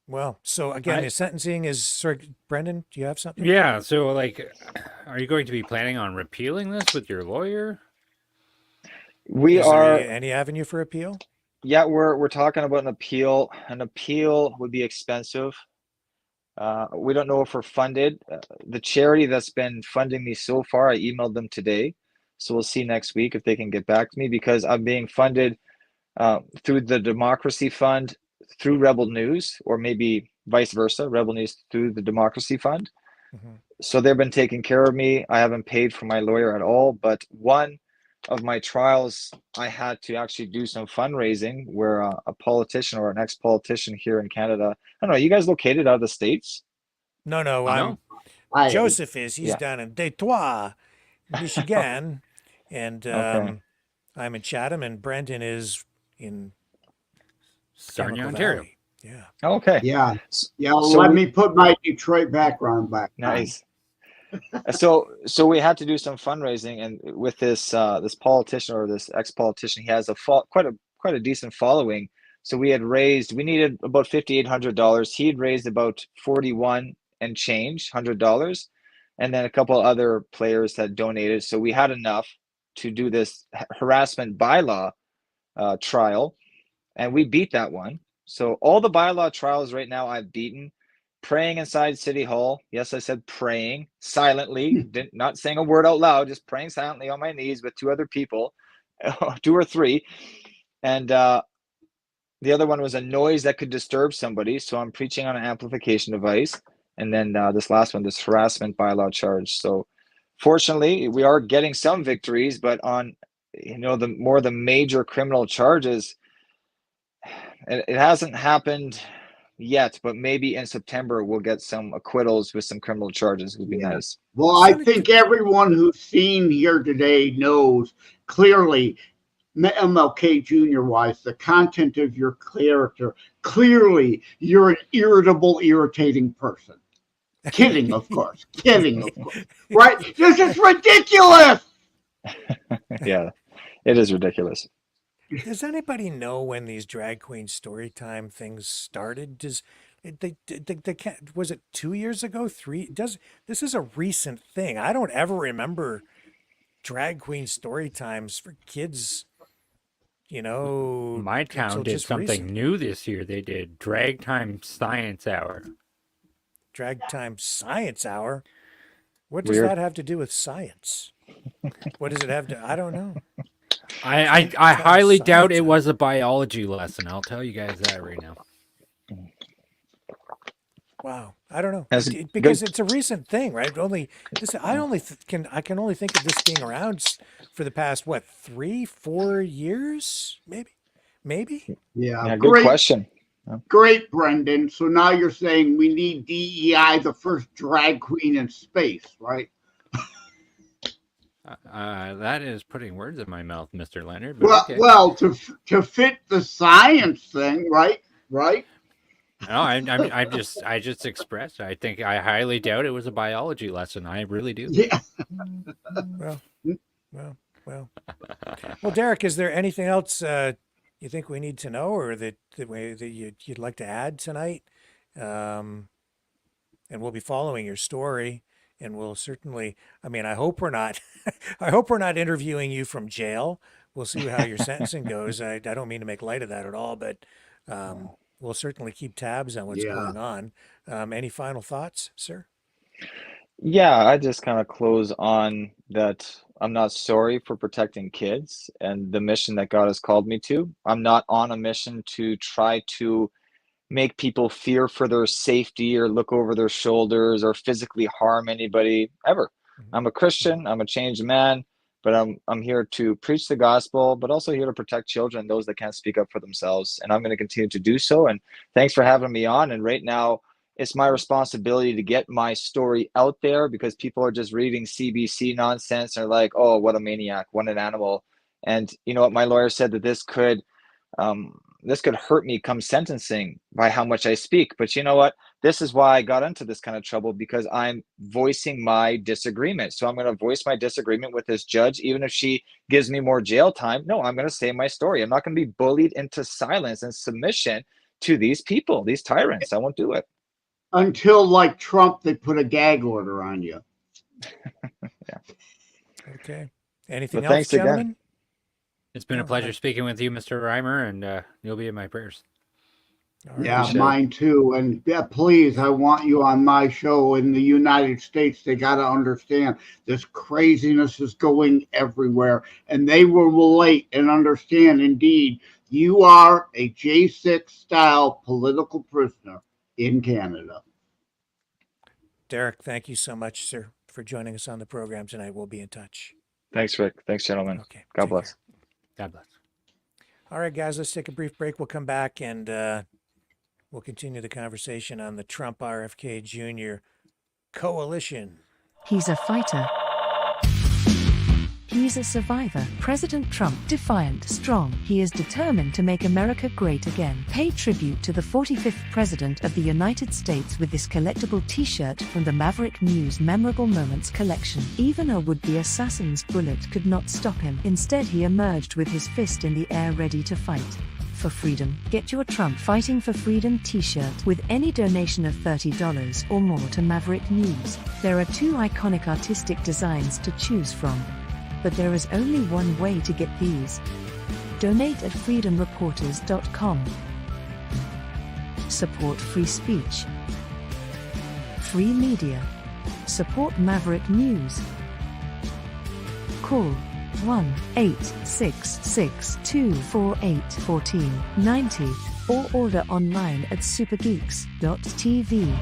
Well, so again, the sentencing is. Sorry, Brendan, do you have something? Yeah. So, like, are you going to be planning on repealing this with your lawyer? We Is there are, any avenue for appeal? yeah, we're talking about an appeal. An appeal would be expensive. We don't know if we're funded. The charity that's been funding me so far, I emailed them today. So we'll see next week if they can get back to me, because I'm being funded through the Democracy Fund, through Rebel News, or maybe vice versa, Rebel News through the Democracy Fund. Mm-hmm. So they've been taking care of me. I haven't paid for my lawyer at all, but one of my trials, I had to actually do some fundraising where a politician or an ex-politician here in Canada, I don't know, you guys located out of the States? No, No. Joseph is. He's Yeah. down in Detroit, Michigan, and Okay. I'm in Chatham, and Brendan is in Sarnia, Chemical Ontario. Valley. Yeah. Okay. Yeah. Yeah, So let we- me put my Detroit background back on. Nice. So we had to do some fundraising, and with this this politician or this ex-politician, he has quite a decent following. So we needed about $5,800. He had raised about 41 and change $100, and then a couple other players had donated. So we had enough to do this harassment bylaw trial, and we beat that one. So all the bylaw trials right now I've beaten. Praying inside City Hall. Yes, I said praying silently, not saying a word out loud, just praying silently on my knees with two other people, 2 or 3. And the other one was a noise that could disturb somebody. So I'm preaching on an amplification device. And then this last one, this harassment bylaw charge. So fortunately, we are getting some victories, but on the major criminal charges, it hasn't happened yet, but maybe in September we'll get some acquittals with some criminal charges. Would be nice. Well, I think everyone who's seen here today knows clearly, MLK Jr. wise, the content of your character. Clearly, you're an irritable, irritating person. Kidding, of course. Kidding, of course. Right? This is ridiculous. Yeah, it is ridiculous. Does anybody know when these drag queen story time things started? They can't, was it 2 years ago? 3? This is a recent thing. I don't ever remember drag queen story times for kids. My town until did just something recent. new this year. They did Drag Time Science Hour. Drag time science hour. What does Weird. that have to do with science? What does it have to? I don't know. I Time highly doubt science it hour. was a biology lesson. I'll tell you guys that right now. Wow, I don't know. That's Because good. it's a recent thing, right? I can only think of this being around for the past 3, 4 years, maybe. Yeah, Good great. question. Great, Brendan. So now you're saying we need DEI, the first drag queen in space, right? That is putting words in my mouth, Mr. Leonard. But okay. Well, to fit the science thing, right? Right? No, I just expressed. I think I highly doubt it was a biology lesson. I really do. Yeah. Well. Well, Derek, is there anything else you think we need to know, or that you'd like to add tonight? And we'll be following your story, and we'll certainly. I mean, I hope we're not. I hope we're not interviewing you from jail. We'll see how your sentencing goes. I don't mean to make light of that at all, but we'll certainly keep tabs on what's going on. Any final thoughts, sir? Yeah, I just kind of close on that. I'm not sorry for protecting kids and the mission that God has called me to. I'm not on a mission to try to make people fear for their safety or look over their shoulders or physically harm anybody ever. I'm a Christian, I'm a changed man, but I'm here to preach the gospel, but also here to protect children, those that can't speak up for themselves. And I'm going to continue to do so. And thanks for having me on. And right now, it's my responsibility to get my story out there, because people are just reading CBC nonsense and are like, oh, what a maniac, what an animal. And you know what, my lawyer said that this could hurt me come sentencing by how much I speak. But you know what? This is why I got into this kind of trouble, because I'm voicing my disagreement. So I'm going to voice my disagreement with this judge, even if she gives me more jail time. No, I'm going to say my story. I'm not going to be bullied into silence and submission to these people, these tyrants. I won't do it. Until, like Trump, they put a gag order on you. Okay. Anything But else, thanks again. gentlemen? It's been a pleasure speaking with you, Mr. Reimer, and you'll be in my prayers. All right. Yeah, Appreciate it. mine too. And yeah, please, I want you on my show in the United States. They got to understand this craziness is going everywhere, and they will relate and understand. Indeed, you are a J6 style political prisoner in Canada. Derek, thank you so much, sir, for joining us on the program tonight. We'll be in touch. Thanks, Rick. Thanks, gentlemen. Okay. God take bless. care. God bless. All right, guys, let's take a brief break. We'll come back and we'll continue the conversation on the Trump RFK Jr. coalition. He's a fighter. He's a survivor. President Trump, defiant, strong. He is determined to make America great again. Pay tribute to the 45th President of the United States with this collectible t-shirt from the Maverick News Memorable Moments collection. Even a would-be assassin's bullet could not stop him. Instead, he emerged with his fist in the air ready to fight. For freedom. Get your Trump Fighting for Freedom t-shirt with any donation of $30 or more to Maverick News. There are 2 iconic artistic designs to choose from. But there is only one way to get these. Donate at freedomreporters.com. Support free speech. Free media. Support Maverick News. Call 1-866-248-1490 or order online at supergeeks.tv.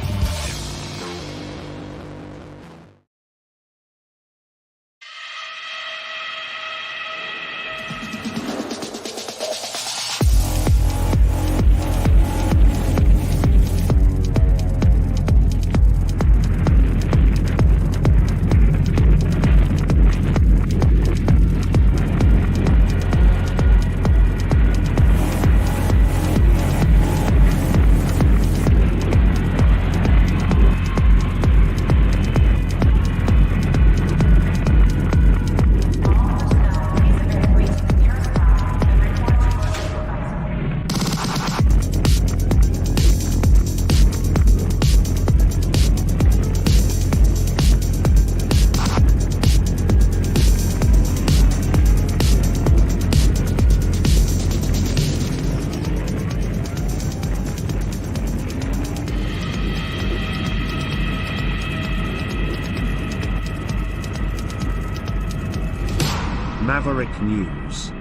Maverick News.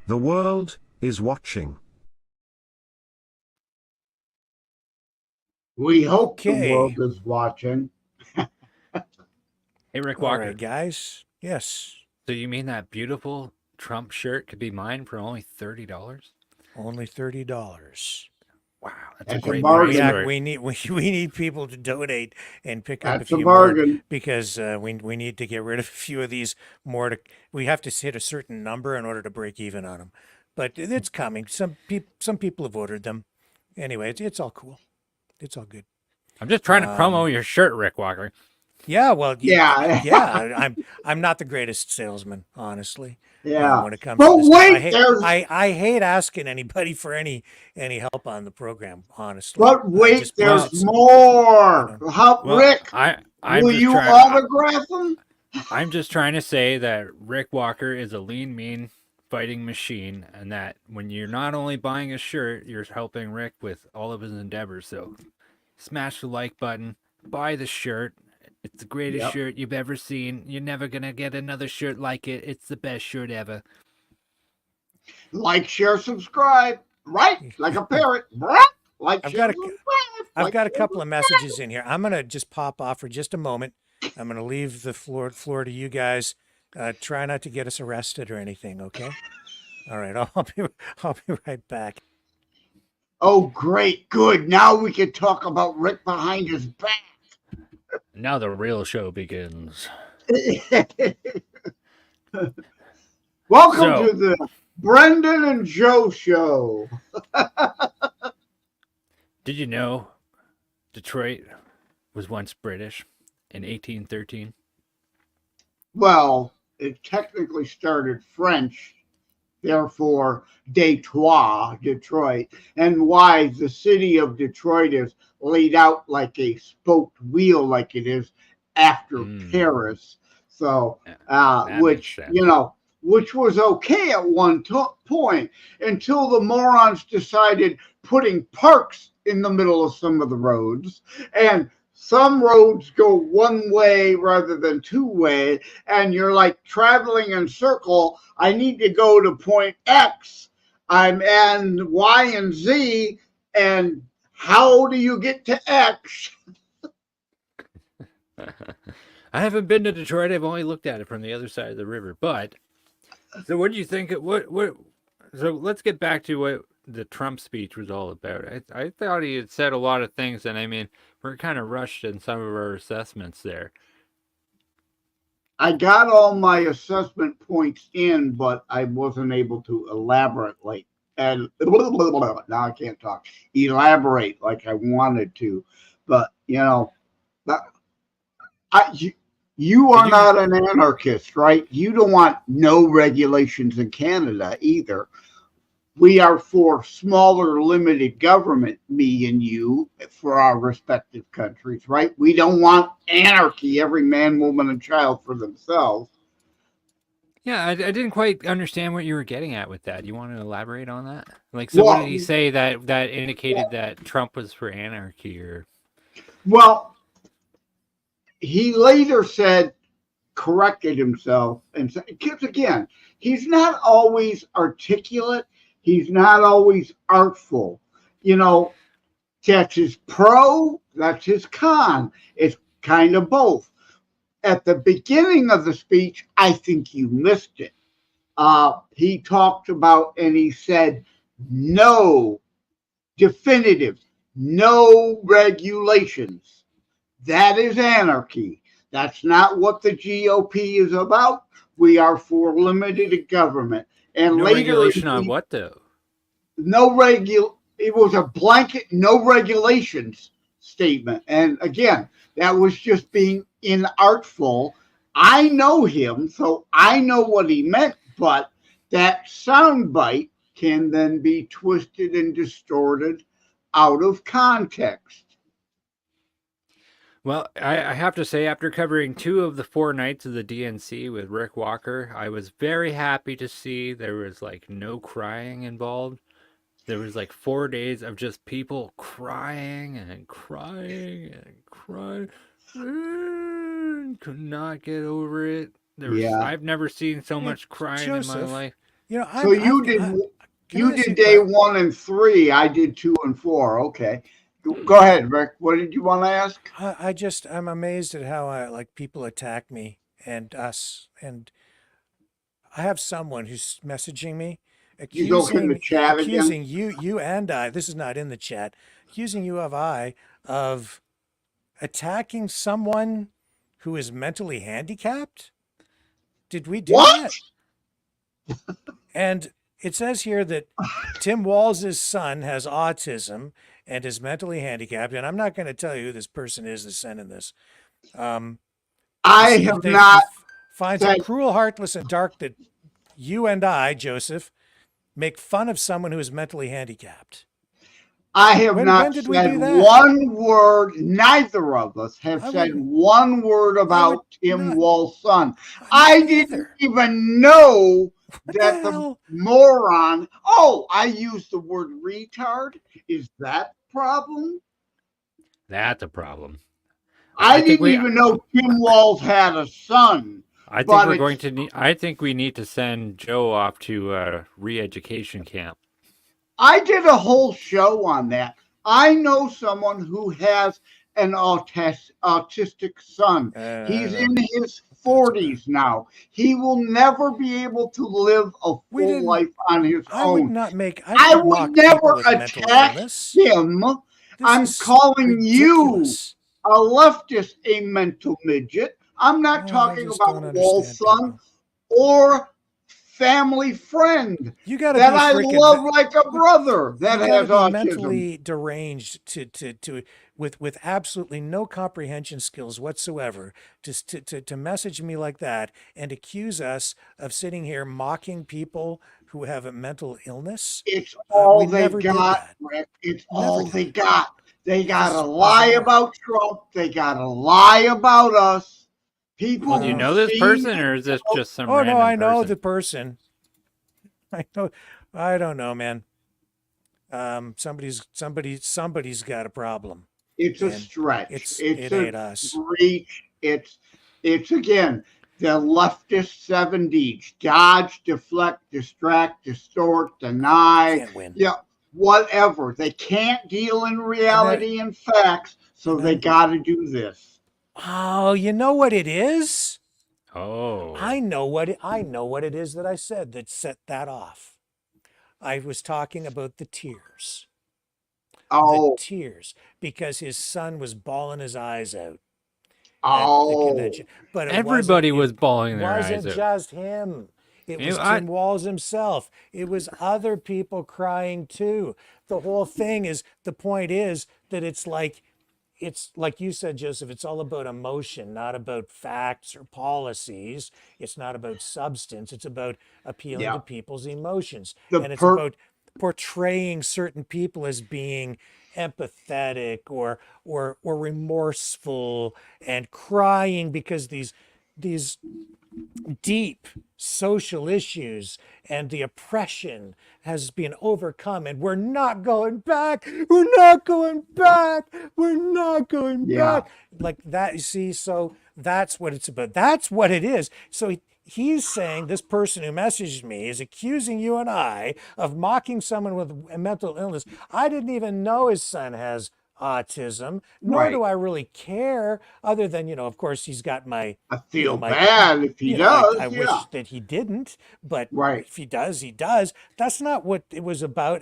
The world is watching. We hope the Okay. world is watching. Hey, Rick All Walker. right, guys. Yes. So you mean that beautiful Trump shirt could be mine for only $30? Only $30. Wow, that's That's a a great bargain. price Yeah, for it. we need people to donate and pick up a That's a few more bargain. because we need to get rid of a few of these more. We have to hit a certain number in order to break even on them, but it's coming. Some people have ordered them. Anyway, it's all cool. It's all good. I'm just trying to promo your shirt, Rick Walker. Yeah, well, Yeah. yeah. I'm not the greatest salesman, honestly. Yeah. When it comes But to this stuff. wait, there's I hate asking anybody for any help on the program, honestly. but wait, just because there's it's- more. How, Well, Rick? I'm Will just you trying. autograph them? I'm just trying to say that Rick Walker is a lean, mean fighting machine, and that when you're not only buying a shirt, you're helping Rick with all of his endeavors. So, smash the like button, buy the shirt. It's the greatest Yep. shirt you've ever seen. You're never gonna get another shirt like it. It's the best shirt ever. Like, share, subscribe. Right? Like a parrot. Like, I've share, got a- subscribe. I've Like, got a share, couple of subscribe. messages in here. I'm gonna just pop off for just a moment. I'm gonna leave the floor to you guys. Try not to get us arrested or anything, okay? All right, I'll be right back. Oh, great. Good. Now we can talk about Rick behind his back. Now the real show begins. Welcome So- to the Brendan and Joe show. Did you know Detroit was once British in 1813? Well, it technically started French, therefore Detroit, and why the city of Detroit is laid out like a spoked wheel, like it is after Paris. So, that which makes sense. which was okay at one point until the morons decided putting parks in the middle of some of the roads, and some roads go one way rather than two way, and you're like traveling in circle. I need to go to point X. I'm in Y and Z, and how do you get to X? I haven't been to Detroit. I've only looked at it from the other side of the river. But so, what do you think? What? So let's get back to what the Trump speech was all about. I thought he had said a lot of things, and I mean, we're kind of rushed in some of our assessments there. I got all my assessment points in, but I wasn't able to elaborate and now I can't talk. Elaborate like I wanted to, but you are not an anarchist, right? You don't want no regulations in Canada either. We are for smaller, limited government, me and you, for our respective countries, right? We don't want anarchy, every man, woman, and child for themselves. Yeah, I didn't quite understand what you were getting at with that. You want to elaborate on that? Like, so what did he say that indicated that Trump was for anarchy, or? Well, he later corrected himself and said, because again, he's not always articulate. He's not always artful. That's his pro, that's his con. It's kind of both. At the beginning of the speech, I think you missed it. He talked about, and he said, no definitive, no regulations. That is anarchy. That's not what the GOP is about. We are for limited government. And no later, regulation on what though? It was a blanket no regulations statement. And again, that was just being inartful. I know him, so I know what he meant, but that soundbite can then be twisted and distorted out of context. Well, I have to say, after covering 2 of the 4 nights of the DNC with Rick Walker, I was very happy to see there was like no crying involved. There was like 4 days of just people crying and crying and crying. Could not get over it. I've never seen so much crying Joseph, in my life. So you did day 1 and 3. I did 2 and 4. Okay. Go ahead, Rick. What did you want to ask? I'm amazed at how people attack me and us. And I have someone who's messaging me, accusing you and I. This is not in the chat. Accusing you of attacking someone who is mentally handicapped. Did we do that? And it says here that Tim Walz's son has autism and is mentally handicapped. And I'm not going to tell you who this person is that's sending this. I have not finds it cruel, heartless, and dark that you and I, Joseph, make fun of someone who is mentally handicapped. I have not said one word. Neither of us have said one word about Tim Walz's son. I didn't even know that the moron. Oh, I used the word retard. Is that a problem? That's a problem. I didn't even know Tim Walz had a son. I think we're going to need. I think we need to send Joe off to a re-education camp. I did a whole show on that. I know someone who has an autistic son. He's in his 40s now. He will never be able to live a We full didn't. life on his I would own. not make. I I don't would mock people never with mental attack illness. him. This I'm is calling you ridiculous. a leftist a mental midget. I'm not I talking just about don't Wall's understand son people. or family friend You got to that be I freaking. love like a brother You that got to has be autism. mentally deranged to with absolutely no comprehension skills whatsoever to message me like that and accuse us of sitting here mocking people who have a mental illness. It's We all they never did got, that. Rick. It's Never all did they that. got. They This got to is lie bizarre. about Trump. They got to lie about us. People Well, do you who've know this seen person, it or is this know. just some Oh no, random I know person? the person. I know. I don't know, man. Somebody's got a problem, It's a and stretch. it It's a ain't us. reach. It's again the leftist 70s. Dodge, deflect, distract, distort, deny. Can't win. Yeah, whatever. They can't deal in And reality and facts, so and they then got to do this. oh, you know what it is? Oh, I know what it is that I said that set that off. I was talking about the tears. The Oh, tears because his son was bawling his eyes out at the oh, convention. But everybody it was bawling their eyes wasn't out. just him. It You was know, I, Tim Walz himself. It was other people crying too. The whole thing is the point is that it's like you said, Joseph, it's all about emotion, not about facts or policies. It's not about substance. It's about appealing to yeah. people's emotions. The And it's per about portraying certain people as being empathetic or remorseful and crying because these deep social issues and the oppression has been overcome and we're not going back, we're not going back, we're not going yeah. back, like that. You see, so that's what it's about, that's what it is. So he's saying, this person who messaged me is accusing you and I of mocking someone with a mental illness. I didn't even know his son has autism, nor do Right. I really care, other than, of course he's got my, I you know, feel my bad if he I does. Yeah. wish that he didn't, but Right. if he does, he does. That's not what it was about.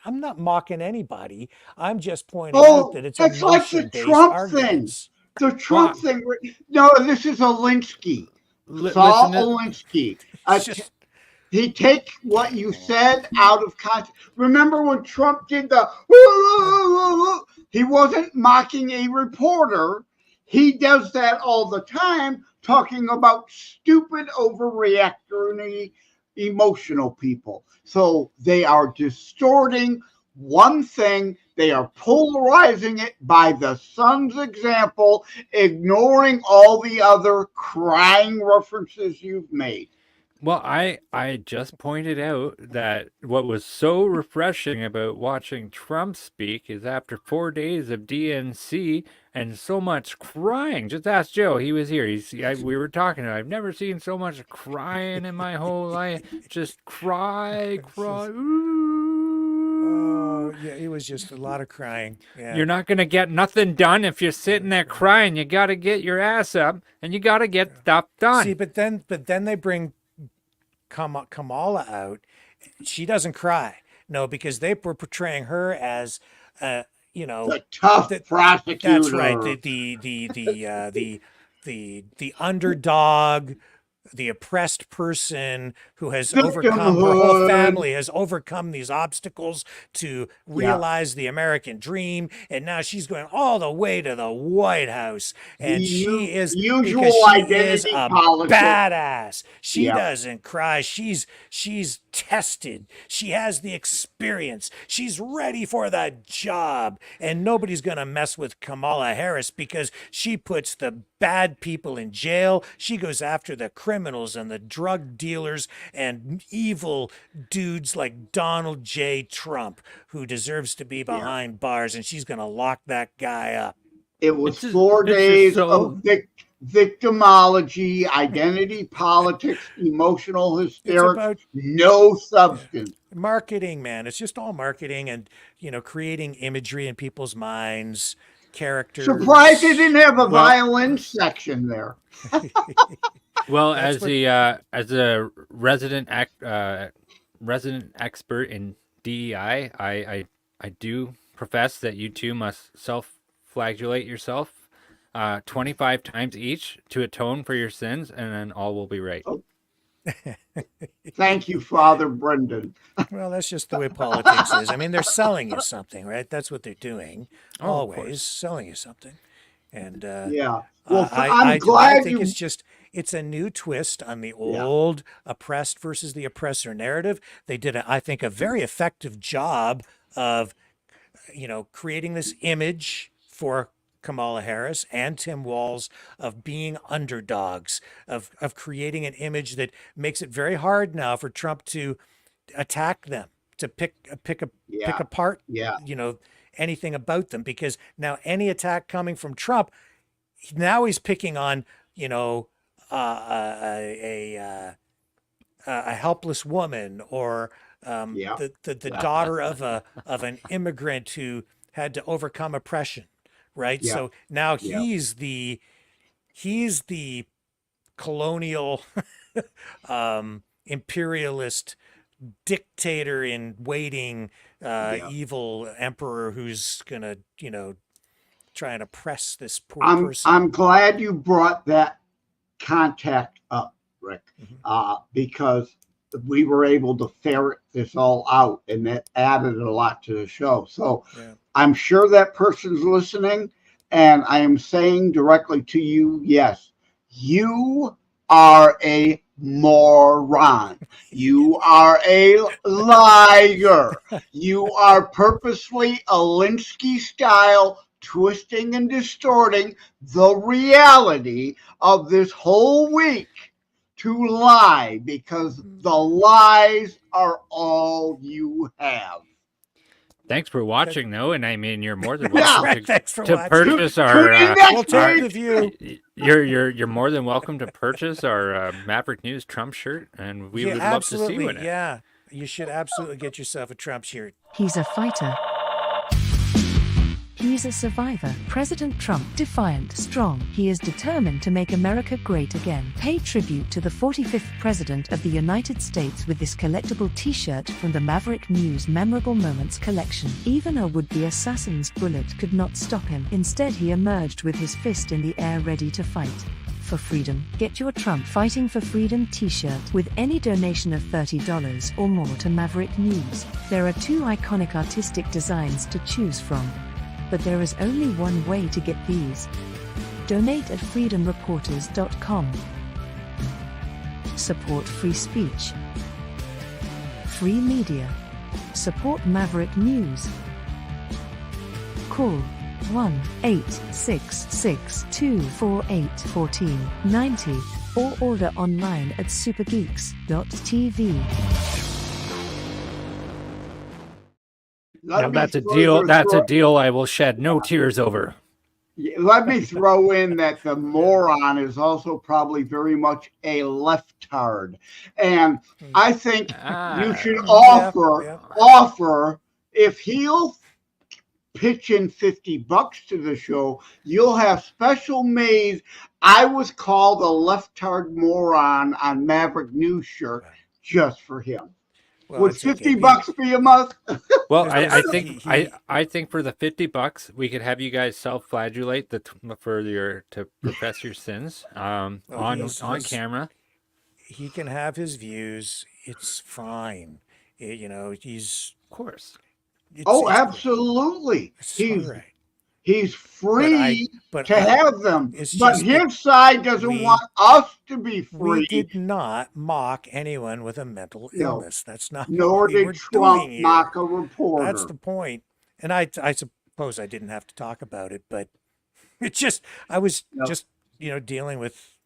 I'm not mocking anybody. I'm just pointing out Oh, that it's that's like the emotion-based Trump thing. arguments. The Trump well, thing. No, this is Alinsky. listen Saul to Alinsky. It's just He take what you said out of context. Remember when Trump did the he wasn't mocking a reporter. He does that all the time, talking about stupid, overreactory, emotional people. So they are distorting one thing, they are polarizing it by the son's example, ignoring all the other crying references you've made. Well, I just pointed out that what was so refreshing about watching Trump speak is after 4 days of DNC and so much crying. Just ask Joe; he was here. We were talking. I've never seen so much crying in my whole life. Just cry, cry. oh Ooh. yeah, it was just a lot of crying. Yeah. You're not gonna get nothing done if you're sitting there crying. You got to get your ass up and you got to get stuff See, done. but then they bring Kamala out. She doesn't cry. No, because they were portraying her as, you know, The tough that that's right. prosecutor. The underdog, the oppressed person who has overcome, her whole Victimhood. family has overcome these obstacles to Yeah. realize the American dream, and now she's going all the way to the White House, and The she is, because usual she is identity a politics. badass. She Yeah. doesn't cry. She's tested. She has the experience. She's ready for the job. And nobody's going to mess with Kamala Harris because she puts the bad people in jail. She goes after the criminals and the drug dealers and evil dudes like Donald J. Trump, who deserves to be Yeah. behind bars, and she's going to lock that guy up. It was It's just, 4 it's just days so. of victimology, identity politics, emotional It's hysterics, about no substance. marketing, man. It's just all marketing and, creating imagery in people's minds, Surprised they characters. didn't have a Well, violin section there. Well, That's as a resident expert in DEI, I do profess that you two must self-flagellate yourself 25 times each to atone for your sins, and then all will be right. Thank you, Father Brendan. Well, that's just the way politics is. I mean, they're selling you something, right? That's what they're doing. Oh, of Always course. selling you something. And Yeah. Well, I, I'm I glad think you. it's a new twist on the Yeah. old oppressed versus the oppressor narrative. They did, I think, a very effective job of, creating this image for Kamala Harris and Tim Walz of being underdogs, of creating an image that makes it very hard now for Trump to attack them, to pick Yeah. apart, Yeah. anything about them, because now any attack coming from Trump, now he's picking on, a helpless woman, or Yeah. the daughter of an immigrant who had to overcome oppression, right? Yeah. So now Yeah. he's the colonial imperialist dictator in waiting, Yeah. evil emperor who's gonna try and oppress this poor I'm person. glad you brought that contact up, Rick, because we were able to ferret this all out, and that added a lot to the show. So Yeah. I'm sure that person's listening, and I am saying directly to you, yes, you are a moron. You are a liar. You are purposely Alinsky style twisting and distorting the reality of this whole week to lie, because the lies are all you have. Thanks for watching, though, and I mean, you're more than Yeah. welcome Thanks for to watching. purchase Tune our. in next We'll take week. the view. You're more than welcome to purchase our Maverick News Trump shirt, and we Yeah, would love to see you absolutely. in it. Yeah, you should absolutely get yourself a Trump shirt. He's a fighter. He's a survivor. President Trump, defiant, strong. He is determined to make America great again. Pay tribute to the 45th President of the United States with this collectible t-shirt from the Maverick News Memorable Moments collection. Even a would-be assassin's bullet could not stop him. Instead, he emerged with his fist in the air ready to fight. For freedom. Get your Trump Fighting for Freedom t-shirt with any donation of $30 or more to Maverick News. There are two iconic artistic designs to choose from. But there is only one way to get these. Donate at freedomreporters.com. Support free speech. Free media. Support Maverick News. Call 1-866-248-1490 or order online at supergeeks.tv. Now that's a deal. That's a deal I will shed no tears over. Let me throw in that the moron is also probably very much a leftard. And I think you should offer, if he'll pitch in $50 to the show, you'll have special made I was called a leftard moron on Maverick News shirt just for him. Well, Would it's okay. $50 be a must? Well, There's I no- think he- I think for the $50 we could have you guys self-flagellate to profess your sins on he's- camera. He can have his views. It's fine. He's. Of course. It's Oh, cool. absolutely. It's He's all right. He's free but to I- have them, it's but just that his side doesn't we- want us to be free. We did not mock anyone with a mental No. illness. That's not Nor what we did were Trump doing here. mock a reporter. That's the point. And I suppose I didn't have to talk about it, but I was No. just, dealing with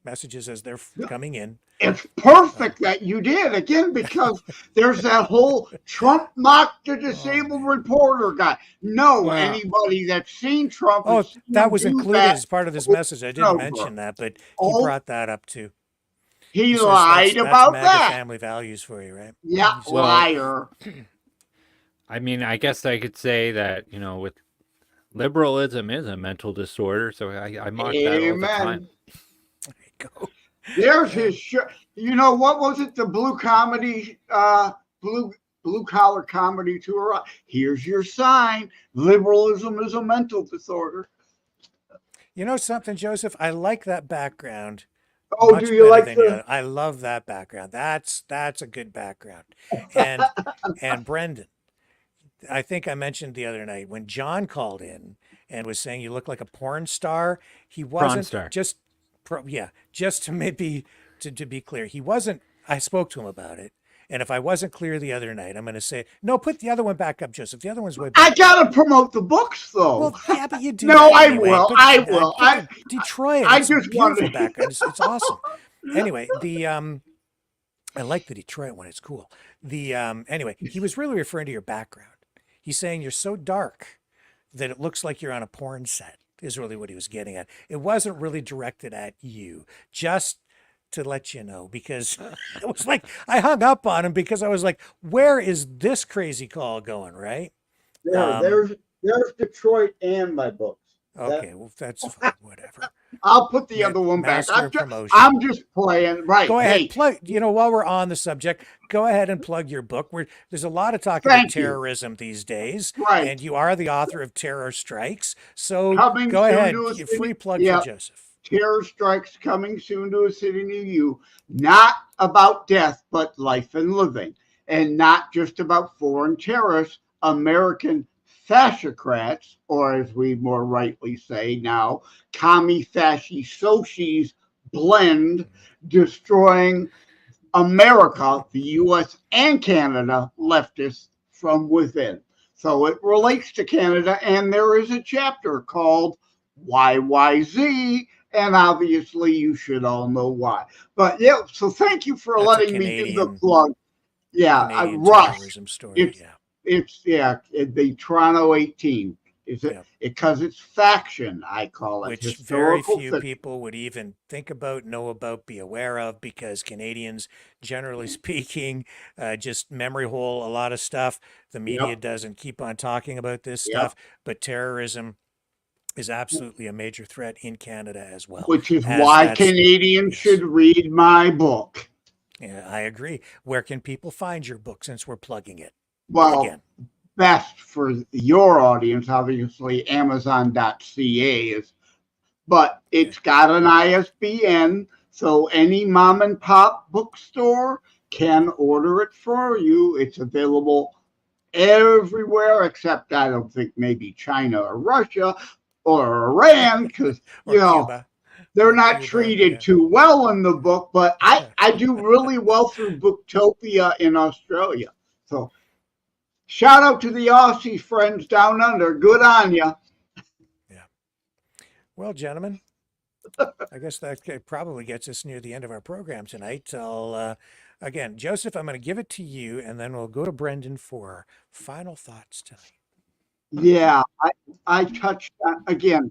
messages as they're coming in. It's perfect that you did, again, because there's that whole Trump mocked the disabled reporter guy. No, Well- anybody that's seen Trump. Oh, has seen that him was do included that as part of this over message. I and didn't over. mention that, but he Oh. brought that up too. He says lied that's about MAGA that. family values for you, right? Yeah, Well- liar. I mean, I guess I could say that with liberalism is a mental disorder, so I mock that all the time. Amen. There you go. There's his shirt. You know what was it? The blue collar comedy tour. Here's your sign. Liberalism is a mental disorder. You know something, Joseph? I like that background Oh, do much you better like than the the? other. I love that background. That's a good background. And Brendan, I think I mentioned the other night when John called in and was saying you look like a porn star. He Prawn wasn't Star. just, yeah, just to maybe to be clear, he wasn't. I spoke to him about it, and if I wasn't clear the other night, I'm going to say no. Put the other one back up, Joseph. The other one's way I better. gotta promote the books though. Well, yeah, but you do No, that I anyway. will. I will. Put the Detroit. I It's a just beautiful wanted. background. It's awesome. Anyway, the I like the Detroit one. It's cool. The anyway, he was really referring to your background. He's saying you're so dark that it looks like you're on a porn set. Is really what he was getting at. It wasn't really directed at you. Just to let you know, because it was like I hung up on him because I was like, where is this crazy call going, right? There, Um, there's Detroit and my books. That okay, well that's fine, whatever. I'll put the other one back. Master of promotion. I'm just playing. Right. Go ahead, Hey, plug. You know, while we're on the subject, go ahead and plug your book. There's a lot of talk about thank you. terrorism these days, Right. and you are the author of Terror Strikes. So Coming go soon ahead, to a free city. plug for Yeah. Joseph. Terror strikes coming soon to a city near you. Not about death, but life and living. And not just about foreign terrorists, American fascocrats, or as we more rightly say now, commie fasci sociis blend, destroying America, the US and Canada leftists from within. So it relates to Canada, and there is a chapter called YYZ, and obviously you should all know why. But yeah, so thank you for That's a letting me give the Canadian plug. Yeah, Canadian Russ, terrorism story. it's Yeah, the Toronto 18. Is it yeah. because it's faction? I call it Which very historical few fiction. people would even think about, know about, be aware of, because Canadians, generally speaking, just memory hole a lot of stuff. The media Yep, doesn't keep on talking about this yep. stuff, but terrorism is absolutely a major threat in Canada as well. Which is As why that's, Canadians yes, should read my book. yeah, I agree. Where can people find your book since we're plugging it Well, again? best for your audience, obviously, Amazon.ca is, but Okay. it's got an ISBN, so any mom and pop bookstore can order it for you. It's available everywhere except I don't think maybe China or Russia or Iran because Or you know Cuba. they're Or not Cuba. treated Yeah. too well in the book, but I do really well through Booktopia in Australia. So shout out to the Aussie friends down under. Good on you. Yeah. Well, gentlemen, I guess that probably gets us near the end of our program tonight. Again, Joseph, I'm going to give it to you, and then we'll go to Brendan for final thoughts tonight. Yeah, I touched on again.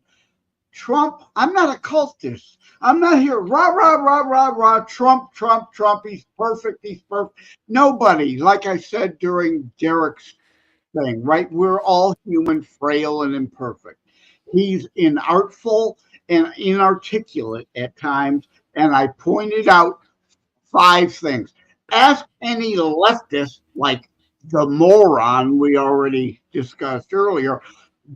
Trump, I'm not a cultist. I'm not here, rah, rah, rah, rah, rah, Trump, Trump, Trump, he's perfect, he's perfect. Nobody, like I said during Derek's thing, right? We're all human, frail, and imperfect. He's inartful and inarticulate at times, and I pointed out 5 things. Ask any leftist, like the moron we already discussed earlier,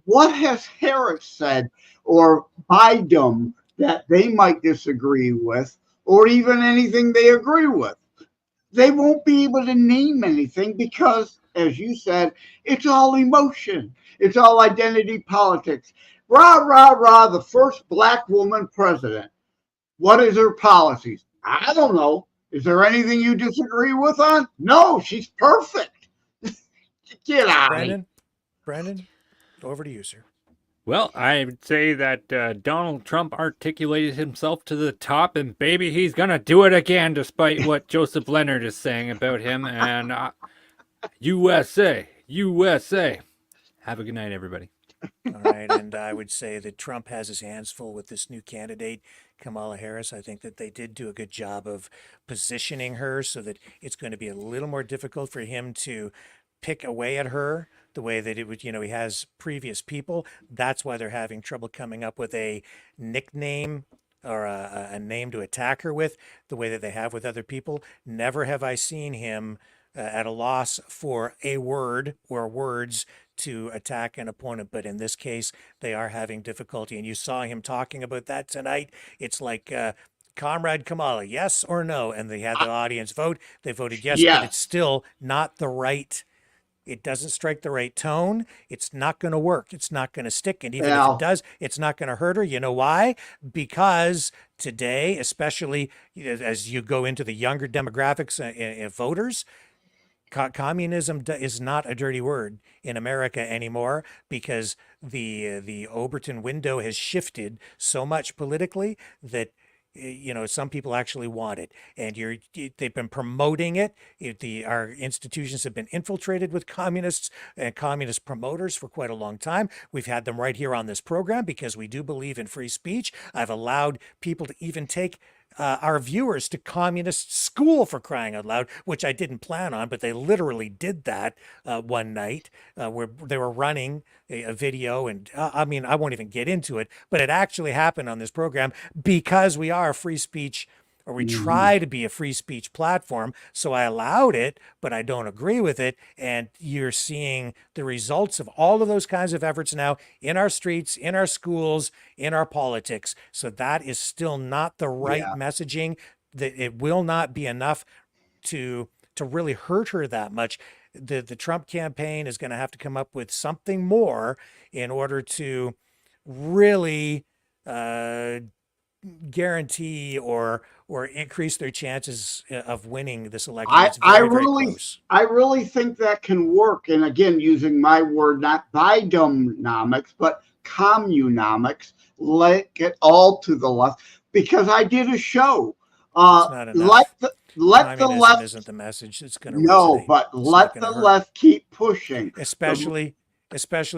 what has Harris said or Biden that they might disagree with, or even anything they agree with? They won't be able to name anything because, as you said, it's all emotion. It's all identity politics. Rah, rah, rah, the first black woman president. What is her policies? I don't know. Is there anything you disagree with on? No, she's perfect. Get out of here. Brendan, over to you, sir. Well, I would say that Donald Trump articulated himself to the top, and baby, he's gonna do it again, despite what Joseph Leonard is saying about him. And USA, USA. Have a good night, everybody. All right. And I would say that Trump has his hands full with this new candidate, Kamala Harris. I think that they did do a good job of positioning her so that it's going to be a little more difficult for him to pick away at her the way that it would, he has previous people. That's why they're having trouble coming up with a nickname or a name to attack her with, the way that they have with other people. Never have I seen him at a loss for a word or words to attack an opponent. But in this case, they are having difficulty. And you saw him talking about that tonight. It's like, Comrade Kamala, yes or no? And they had the audience vote. They voted yes, but it's Yes. still not the right. It doesn't strike the right tone. It's not going to work. It's not going to stick. And even if it Well, does, it's not going to hurt her. You know why? Because today, especially as you go into the younger demographics voters, communism is not a dirty word in America anymore, because the Overton window has shifted so much politically that some people actually want it, and they've been promoting it. Our institutions have been infiltrated with communists and communist promoters for quite a long time. We've had them right here on this program because we do believe in free speech. I've allowed people to even take our viewers to communist school, for crying out loud, which I didn't plan on, but they literally did that one night where they were running a video. And I mean, I won't even get into it, but it actually happened on this program because we are a free speech, or we try to be a free speech platform. So I allowed it, but I don't agree with it. And you're seeing the results of all of those kinds of efforts now in our streets, in our schools, in our politics. So that is still not the right yeah. messaging. That it will not be enough to really hurt her that much. The Trump campaign is going to have to come up with something more in order to really guarantee or increase their chances of winning this election. It's very, very close. I really think that can work. And again, using my word, not Bidenomics, but communomics, let it all to the left. Because I did a show. It's not enough. Let the Communism left isn't the message that's going to no, resonate. but It's not let going to the hurt. left keep pushing. Especially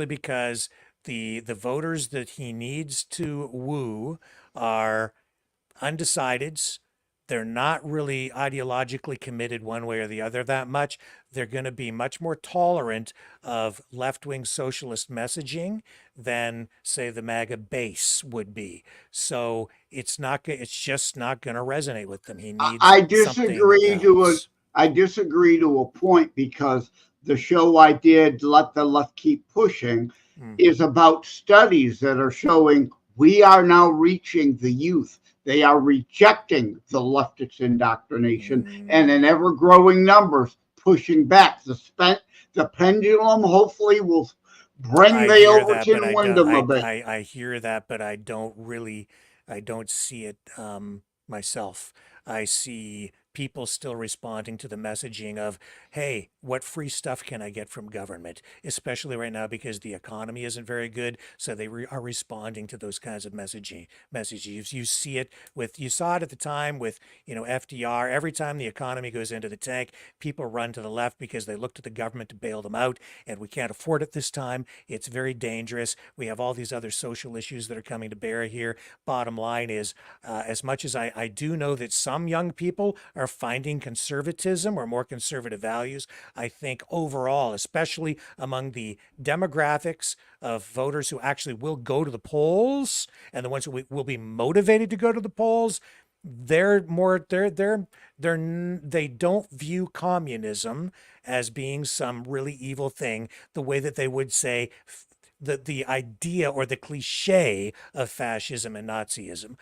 because the voters that he needs to woo are undecideds. They're not really ideologically committed one way or the other that much. They're going to be much more tolerant of left-wing socialist messaging than, say, the MAGA base would be. So it's just not going to resonate with them. He needs I something disagree else. I disagree to a point, because the show I did, Let the Left Keep Pushing, is about studies that are showing we are now reaching the youth. They are rejecting the leftist indoctrination, and in ever growing numbers pushing back. The pendulum hopefully will bring I the hear that, but Overton Wyndham a bit. I hear that, but I don't see it myself. I see people still responding to the messaging of, hey, what free stuff can I get from government? Especially right now because the economy isn't very good. So they are responding to those kinds of messages. You see it you saw it at the time with, FDR. Every time the economy goes into the tank, people run to the left because they look to the government to bail them out. And we can't afford it this time. It's very dangerous. We have all these other social issues that are coming to bear here. Bottom line is, as much as I do know that some young people are finding conservatism or more conservative values, I think overall, especially among the demographics of voters who actually will go to the polls and the ones who will be motivated to go to the polls, they don't view communism as being some really evil thing the way that they would say the idea or the cliche of fascism and Nazism.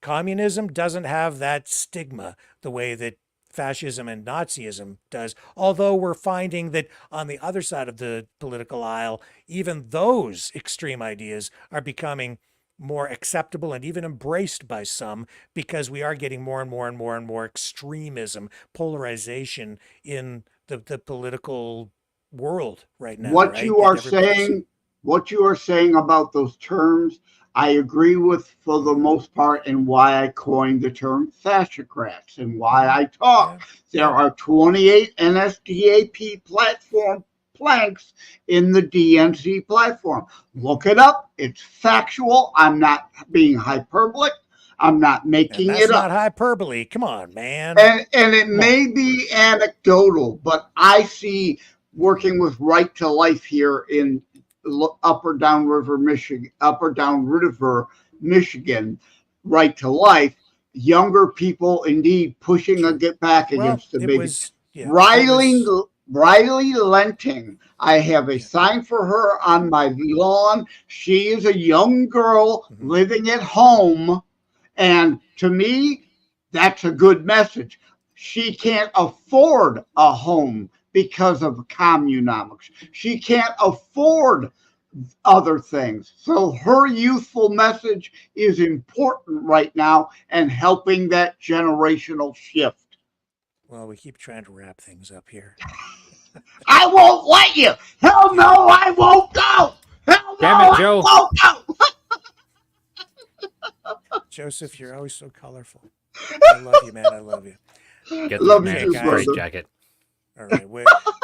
Communism doesn't have that stigma the way that fascism and Nazism does, although we're finding that on the other side of the political aisle, even those extreme ideas are becoming more acceptable and even embraced by some, because we are getting more and more and more and more extremism, polarization in the political world right now, What right? you are saying, about those terms, I agree with for the most part, and why I coined the term fascocrats and why I talk. There are 28 NSDAP platform planks in the DNC platform. Look it up. It's factual. I'm not being hyperbolic. I'm not making and that's it up. not hyperbole. Come on, man. And it may be anecdotal, but I see, working with Right to Life here in Upper Down River, Michigan, right to life, younger people indeed pushing Sure. a get back Well, against the it bigot. was, yeah, it Riley was, Riley Lenting. I have a yeah. sign for her on my lawn. She is a young girl Mhm. living at home, and to me, that's a good message. She can't afford a home because of communomics. She can't afford other things. So her youthful message is important right now and helping that generational shift. Well, we keep trying to wrap things up here. I won't let you. Hell no, I won't go. Hell no, Damn it, I Joe. won't go. Joseph, you're always so colorful. I love you, man. I love you. Get this Love man Okay, a you, guys. straight brother. jacket. All right.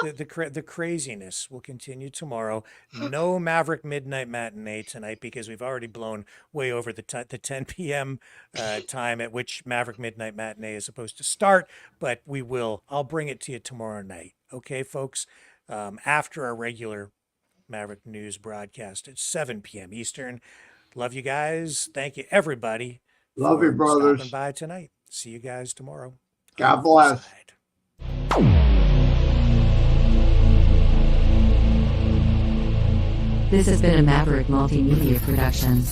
The craziness will continue tomorrow. No Maverick Midnight Matinee tonight because we've already blown way over the 10 p.m. Time at which Maverick Midnight Matinee is supposed to start. But we will. I'll bring it to you tomorrow night. Okay, folks? After our regular Maverick News broadcast at 7 p.m. Eastern. Love you guys. Thank you, everybody, Love you, for stopping brothers. by tonight. See you guys tomorrow God on the flip bless. side. This has been a Maverick Multimedia production.